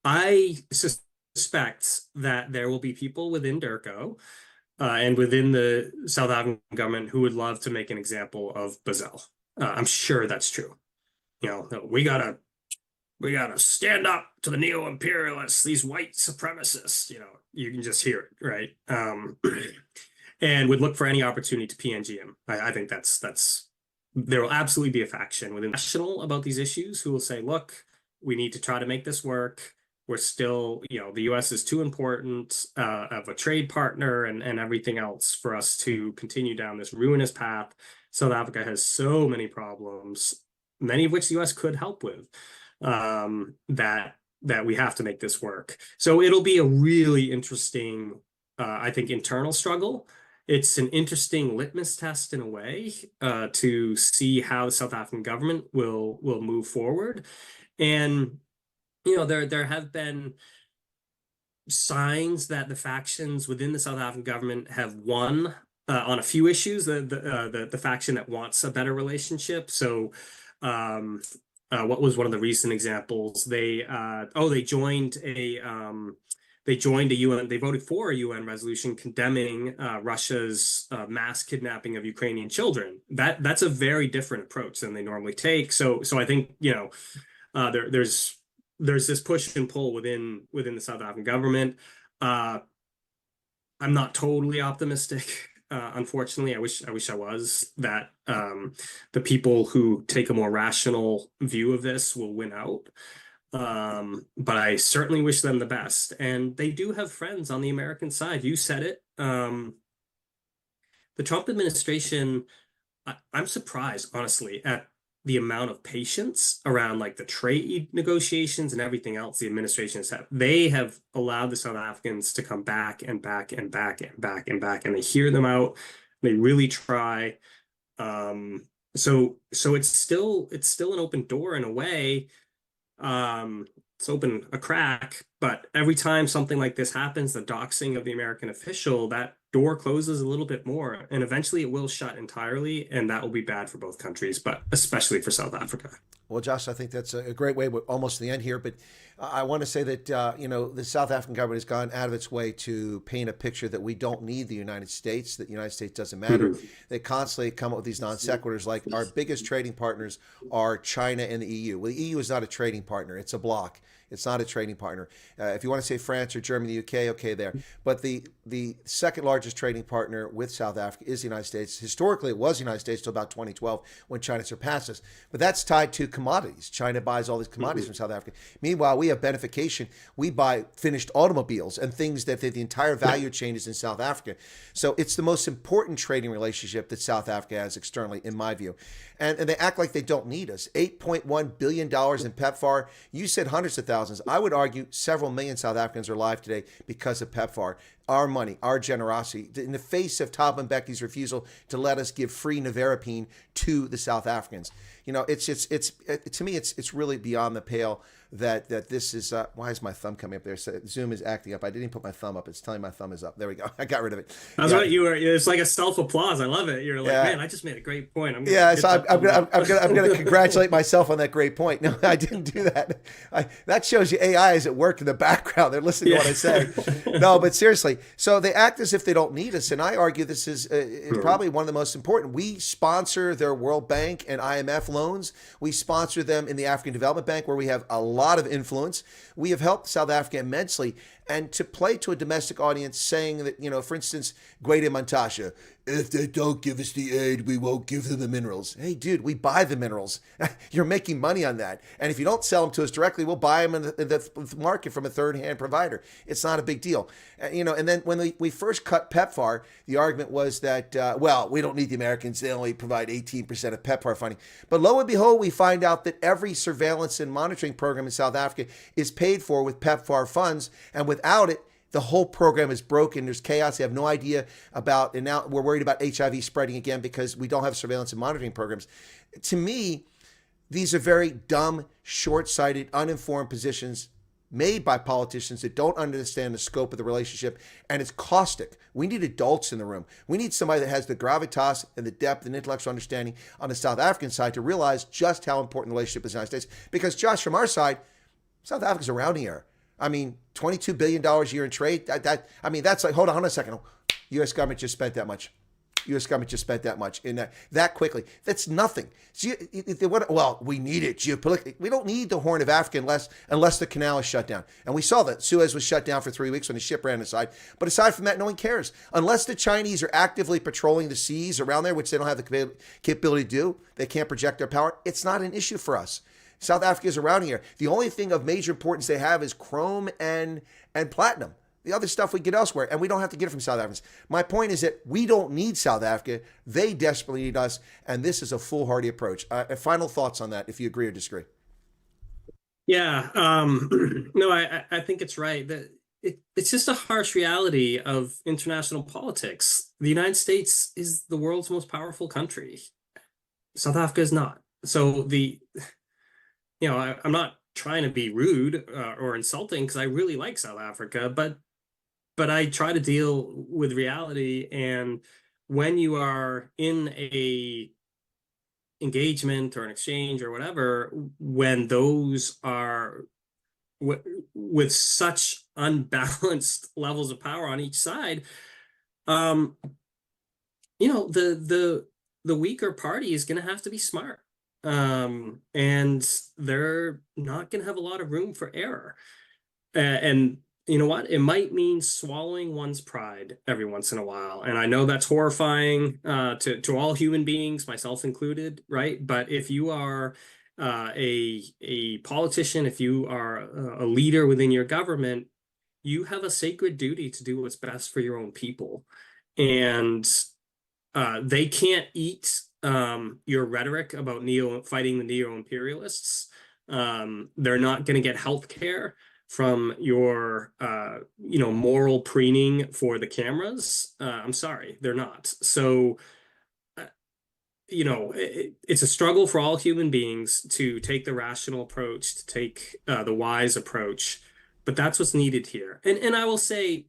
I suspect that there will be people within DIRCO and within the South African government who would love to make an example of Bozell. I'm sure that's true. We gotta stand up to the neo-imperialists, these white supremacists. You can just hear it, right? And would look for any opportunity to PNG him. I think that's there will absolutely be a faction within national about these issues who will say, look, we need to try to make this work. We're still, the U.S. is too important of a trade partner and everything else for us to continue down this ruinous path. South Africa has so many problems, many of which the U.S. could help with, that we have to make this work. So it'll be a really interesting, I think, internal struggle. It's an interesting litmus test in a way to see how the South African government will move forward. And there have been signs that the factions within the South African government have won on a few issues. The faction that wants a better relationship. So what was one of the recent examples? They joined a UN. They voted for a UN resolution condemning Russia's mass kidnapping of Ukrainian children. That's a very different approach than they normally take. So I think there's this push and pull within the South African government. I'm not totally optimistic. Unfortunately, I wish I was, that the people who take a more rational view of this will win out. But I certainly wish them the best. And they do have friends on the American side. You said it. The Trump administration, I'm surprised, honestly, at the amount of patience around like the trade negotiations and everything else the administration has had. They have allowed the South Africans to come back and back and back and back and back, and they hear them out. They really try. So it's still an open door in a way. It's open a crack, But every time something like this happens, the doxing of the American official, that door closes a little bit more, and eventually it will shut entirely, and that will be bad for both countries, but especially for South Africa. Well, Josh, I think that's a great way. We're almost to the end here, but I want to say that the South African government has gone out of its way to paint a picture that we don't need the United States. That the United States doesn't matter. They constantly come up with these non sequiturs, like our biggest trading partners are China and the EU. Well, the EU is not a trading partner; it's a bloc. It's not a trading partner. If you want to say France or Germany, the UK, okay, there. But the second largest trading partner with South Africa is the United States. Historically, it was the United States till about 2012 when China surpassed us. But that's tied to commodities. China buys all these commodities from South Africa. Meanwhile, we have benefication. We buy finished automobiles and things that the entire value chain is in South Africa. So it's the most important trading relationship that South Africa has externally, in my view. And they act like they don't need us. $8.1 billion in PEPFAR. You said hundreds of thousands. I would argue several million South Africans are alive today because of PEPFAR. Our money, our generosity, in the face of Thabo Mbeki's refusal to let us give free nevirapine to the South Africans. It's to me, it's really beyond the pale that this is. Why is my thumb coming up there? So Zoom is acting up. I didn't put my thumb up. It's telling my thumb is up. There we go. I got rid of it. That's what you were. It's like a self applause. I love it. You're like, yeah. Man, I just made a great point. So I'm gonna congratulate myself on that great point. No, I didn't do that. That shows you AI is at work in the background. They're listening to what I say. No, but seriously. So they act as if they don't need us, and I argue this is probably one of the most important. We sponsor their World Bank and IMF loans. We sponsor them in the African Development Bank, where we have a lot of influence. We have helped South Africa immensely. And to play to a domestic audience saying that, for instance, Gwede Mantashe, if they don't give us the aid, we won't give them the minerals. Hey, dude, we buy the minerals. You're making money on that. And if you don't sell them to us directly, we'll buy them in the market from a third-hand provider. It's not a big deal. And then when we first cut PEPFAR, the argument was that, we don't need the Americans. They only provide 18% of PEPFAR funding. But lo and behold, we find out that every surveillance and monitoring program in South Africa is paid for with PEPFAR funds. And without it, the whole program is broken. There's chaos. They have no idea about, and now we're worried about HIV spreading again because we don't have surveillance and monitoring programs. To me, these are very dumb, short-sighted, uninformed positions made by politicians that don't understand the scope of the relationship, and it's caustic. We need adults in the room. We need somebody that has the gravitas and the depth and intellectual understanding on the South African side to realize just how important the relationship is with the United States. Because, Josh, from our side, South Africa's around here. I mean, $22 billion a year in trade. That's like, hold on a second. U.S. government just spent that much. U.S. government just spent that much in that quickly. That's nothing. So we need it geopolitically. We don't need the Horn of Africa unless the canal is shut down. And we saw that Suez was shut down for 3 weeks when the ship ran aside. But aside from that, no one cares. Unless the Chinese are actively patrolling the seas around there, which they don't have the capability to do, they can't project their power. It's not an issue for us. South Africa is around here. The only thing of major importance they have is chrome and platinum. The other stuff we get elsewhere, and we don't have to get it from South Africans. My point is that we don't need South Africa. They desperately need us, and this is a foolhardy approach. Final thoughts on that, if you agree or disagree. Yeah, no, I think it's right. It's just a harsh reality of international politics. The United States is the world's most powerful country. South Africa is not. So I'm not trying to be rude or insulting because I really like South Africa, but I try to deal with reality. And when you are in a engagement or an exchange or whatever, when those are with such unbalanced levels of power on each side, the weaker party is going to have to be smart. And they're not going to have a lot of room for error. And you know what? It might mean swallowing one's pride every once in a while. And I know that's horrifying to all human beings, myself included, right? But if you are a politician, if you are a leader within your government, you have a sacred duty to do what's best for your own people. And they can't eat your rhetoric about fighting the neo-imperialists. They're not going to get health care from your moral preening for the cameras. I'm sorry, they're not. So it's a struggle for all human beings to take the rational approach, to take the wise approach. but that's what's needed here. And I will say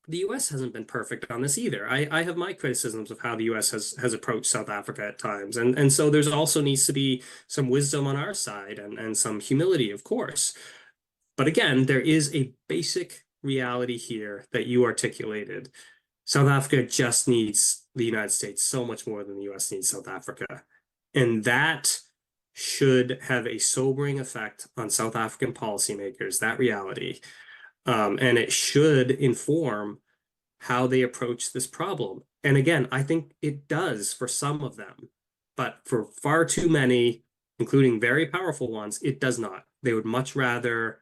the US hasn't been perfect on this either. I have my criticisms of how the US has approached South Africa at times. And so there's also needs to be some wisdom on our side and some humility, of course. But again, there is a basic reality here that you articulated. South Africa just needs the United States so much more than the US needs South Africa. And that should have a sobering effect on South African policymakers, that reality. And it should inform how they approach this problem. And again, I think it does for some of them, but for far too many, including very powerful ones, it does not. They would much rather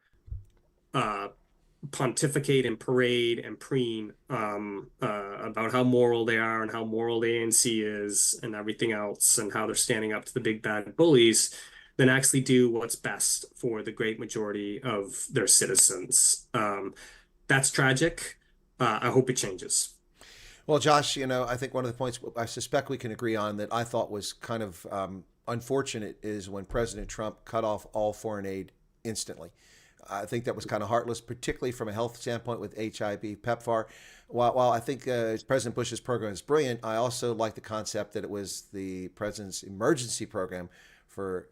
pontificate and parade and preen about how moral they are and how moral the ANC is and everything else and how they're standing up to the big bad bullies than actually do what's best for the great majority of their citizens. That's tragic. I hope it changes. Well, Josh, I think one of the points I suspect we can agree on that I thought was kind of unfortunate is when President Trump cut off all foreign aid instantly. I think that was kind of heartless, particularly from a health standpoint with HIV, PEPFAR. While I think President Bush's program is brilliant, I also like the concept that it was the president's emergency program for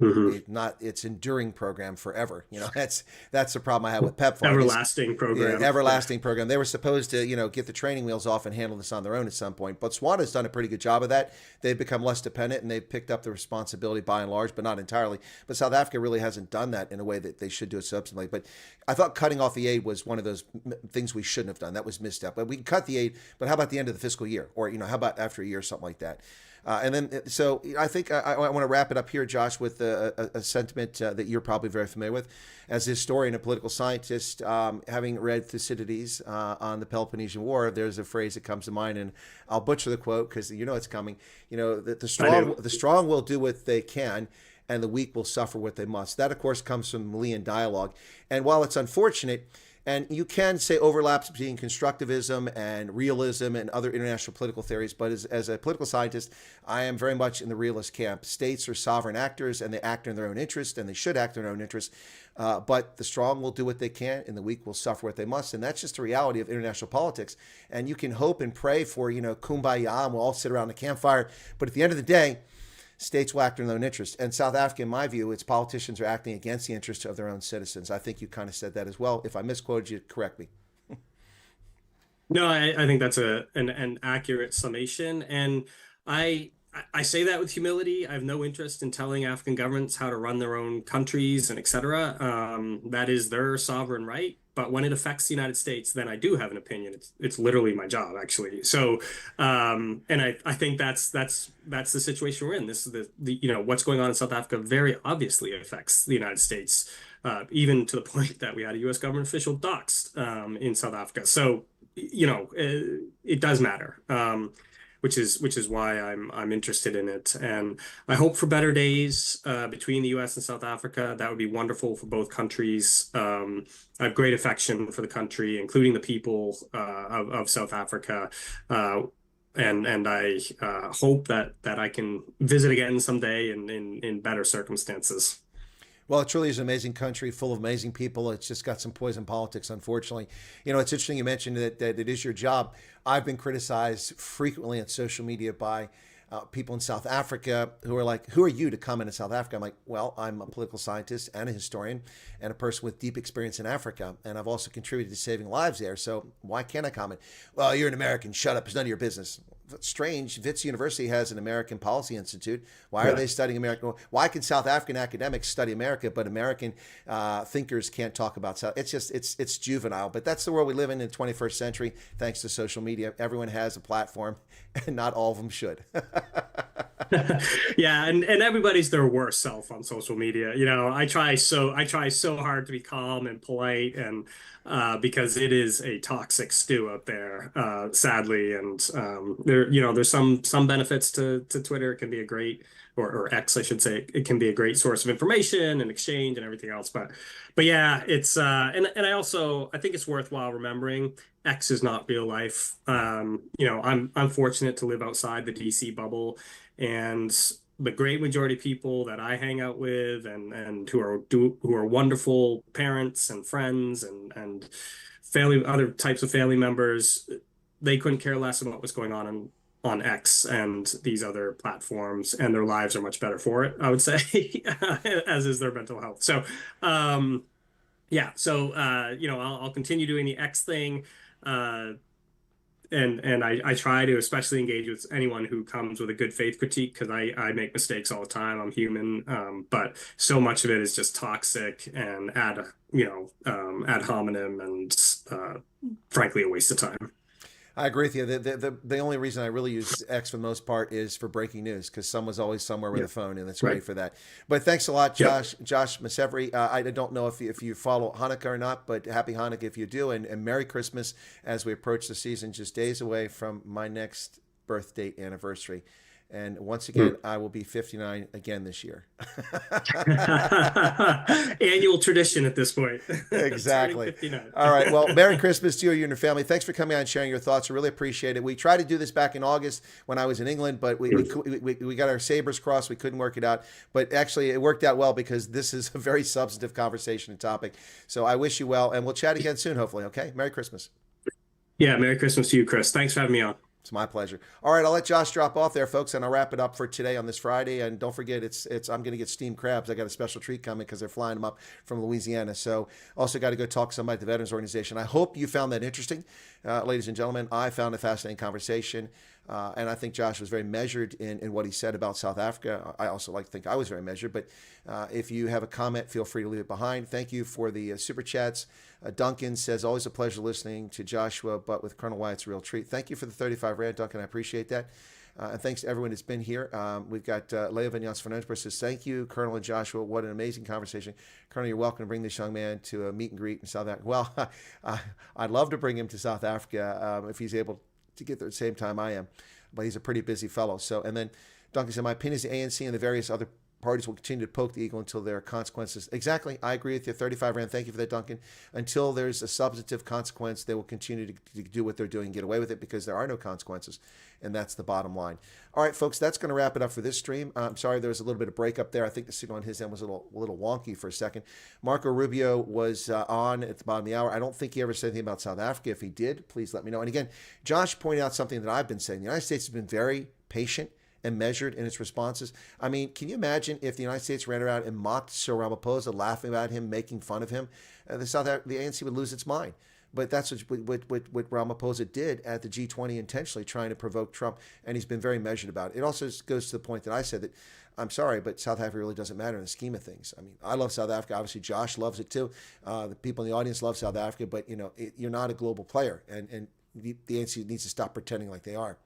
not its enduring program forever. That's the problem I have with PEPFAR. Everlasting program. Yeah, everlasting program. They were supposed to, get the training wheels off and handle this on their own at some point. Botswana's done a pretty good job of that. They've become less dependent and they've picked up the responsibility by and large, but not entirely. But South Africa really hasn't done that in a way that they should do it substantively. But I thought cutting off the aid was one of those things we shouldn't have done. That was misstep. But we can cut the aid, but how about the end of the fiscal year? Or, how about after a year or something like that? And then, so I think I want to wrap it up here, Josh, with a sentiment that you're probably very familiar with. As a historian, a political scientist, having read Thucydides on the Peloponnesian War, there's a phrase that comes to mind, and I'll butcher the quote because it's coming. That the strong will do what they can, and the weak will suffer what they must. That, of course, comes from Malian dialogue. And while it's unfortunate, and you can say overlaps between constructivism and realism and other international political theories. But as a political scientist, I am very much in the realist camp. States are sovereign actors and they act in their own interest and they should act in their own interest. But the strong will do what they can and the weak will suffer what they must. And that's just the reality of international politics. And you can hope and pray for, kumbaya, and we'll all sit around the campfire. But at the end of the day, states will act in their own interest. And South Africa, in my view, its politicians are acting against the interests of their own citizens. I think you kind of said that as well. If I misquoted you, correct me. No, I think that's an accurate summation. And I say that with humility. I have no interest in telling African governments how to run their own countries and et cetera. That is their sovereign right. But when it affects the United States, then I do have an opinion. It's literally my job, actually. So, and I think that's the situation we're in. This is the what's going on in South Africa very obviously affects the United States, even to the point that we had a U.S. government official doxxed in South Africa. So, it does matter. Which is why I'm interested in it, and I hope for better days between the U.S. and South Africa. That would be wonderful for both countries. I have great affection for the country, including the people of South Africa, and I hope that I can visit again someday in better circumstances. Well, it truly is an amazing country full of amazing people. It's just got some poison politics, unfortunately. It's interesting you mentioned that it is your job. I've been criticized frequently on social media by people in South Africa who are like, who are you to comment in South Africa? I'm like, well, I'm a political scientist and a historian and a person with deep experience in Africa. And I've also contributed to saving lives there. So why can't I comment? Well, you're an American. Shut up. It's none of your business. That's strange. Wits University has an American Policy Institute. Why are they studying American? Why can South African academics study America, but American thinkers can't talk about South? It's just, it's juvenile. But that's the world we live in the 21st century, thanks to social media. Everyone has a platform, and not all of them should. Yeah, and everybody's their worst self on social media. I try so hard to be calm and polite, and because it is a toxic stew out there, sadly. And there's some benefits to Twitter. It can be a great, or X, I should say. It can be a great source of information and exchange and everything else. But yeah, it's and I think it's worthwhile remembering X is not real life. I'm fortunate to live outside the DC bubble, and the great majority of people that I hang out with and who are wonderful parents and friends and family, other types of family members, they couldn't care less about what's going on X and these other platforms, and their lives are much better for it, I would say, as is their mental health. So, yeah, so I'll continue doing the X thing. Uh, and I try to especially engage with anyone who comes with a good faith critique, because I make mistakes all the time. I'm human, but so much of it is just toxic and ad hominem and frankly a waste of time. I agree with you. The only reason I really use X for the most part is for breaking news, because someone's always somewhere with a phone, and that's Right. great for that. But thanks a lot, Yep. Josh Meservey. I don't know if you follow Hanukkah or not, but happy Hanukkah if you do, and Merry Christmas as we approach the season, just days away from my next birth date anniversary. And once again, I will be 59 again this year. Annual tradition at this point. Exactly. Turning 59. All right. Well, Merry Christmas to you and your family. Thanks for coming on and sharing your thoughts. I really appreciate it. We tried to do this back in August when I was in England, but we got our sabers crossed. We couldn't work it out. But actually, it worked out well, because this is a very substantive conversation and topic. So I wish you well, and we'll chat again soon, hopefully. Okay. Merry Christmas. Yeah, Merry Christmas to you, Chris. Thanks for having me on. It's my pleasure. All right, I'll let Josh drop off there, folks, and I'll wrap it up for today on this Friday. And don't forget, I'm going to get steamed crabs. I got a special treat coming because they're flying them up from Louisiana. So also got to go talk to somebody at the Veterans Organization. I hope you found that interesting, ladies and gentlemen. I found a fascinating conversation. And I think Josh was very measured in what he said about South Africa. I also like to think I was very measured. But if you have a comment, feel free to leave it behind. Thank you for the super chats. Duncan says, always a pleasure listening to Joshua, but with Colonel Wyatt's a real treat. Thank you for the 35 Rand, Duncan. I appreciate that. And thanks to everyone that's been here. We've got Leo Vinyas Fernandez says, thank you, Colonel and Joshua. What an amazing conversation. Colonel, you're welcome to bring this young man to a meet and greet in South Africa. Well, I'd love to bring him to South Africa if he's able to get there at the same time I am. But he's a pretty busy fellow. So, and then Duncan said, my opinion is the ANC and the various other parties will continue to poke the eagle until there are consequences. Exactly. I agree with you. 35 Rand. Thank you for that, Duncan. Until there's a substantive consequence, they will continue to do what they're doing and get away with it, because there are no consequences. And that's the bottom line. All right, folks, that's going to wrap it up for this stream. I'm sorry there was a little bit of breakup there. I think the signal on his end was a little wonky for a second. Marco Rubio was on at the bottom of the hour. I don't think he ever said anything about South Africa. If he did, please let me know. And again, Josh pointed out something that I've been saying. The United States has been very patient and measured in its responses. I mean, can you imagine if the United States ran around and mocked Cyril Ramaphosa, laughing about him, making fun of him? The ANC would lose its mind. But that's what Ramaphosa did at the G20, intentionally trying to provoke Trump, and he's been very measured about it. It also goes to the point that I said that, I'm sorry, but South Africa really doesn't matter in the scheme of things. I mean, I love South Africa. Obviously, Josh loves it too. The people in the audience love South Africa, but you're not a global player, and the ANC needs to stop pretending like they are.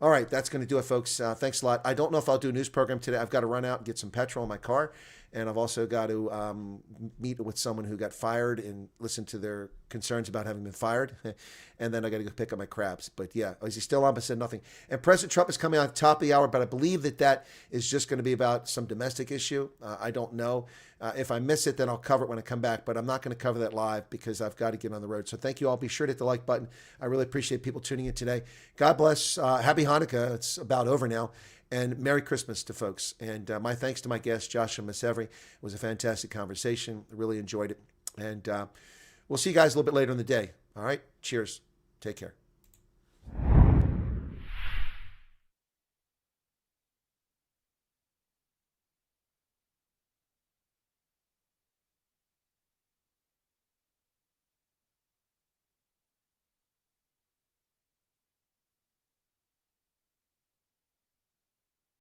All right, that's going to do it, folks. Thanks a lot. I don't know if I'll do a news program today. I've got to run out and get some petrol in my car. And I've also got to meet with someone who got fired and listen to their concerns about having been fired. And then I got to go pick up my crabs. But yeah, is he still on? But said nothing. And President Trump is coming on the top of the hour, but I believe that is just going to be about some domestic issue. I don't know. If I miss it, then I'll cover it when I come back. But I'm not going to cover that live because I've got to get on the road. So thank you all. Be sure to hit the like button. I really appreciate people tuning in today. God bless. Happy Hanukkah. It's about over now. And Merry Christmas to folks. And my thanks to my guest, Joshua Meservey. It was a fantastic conversation. I really enjoyed it. And we'll see you guys a little bit later in the day. All right? Cheers. Take care.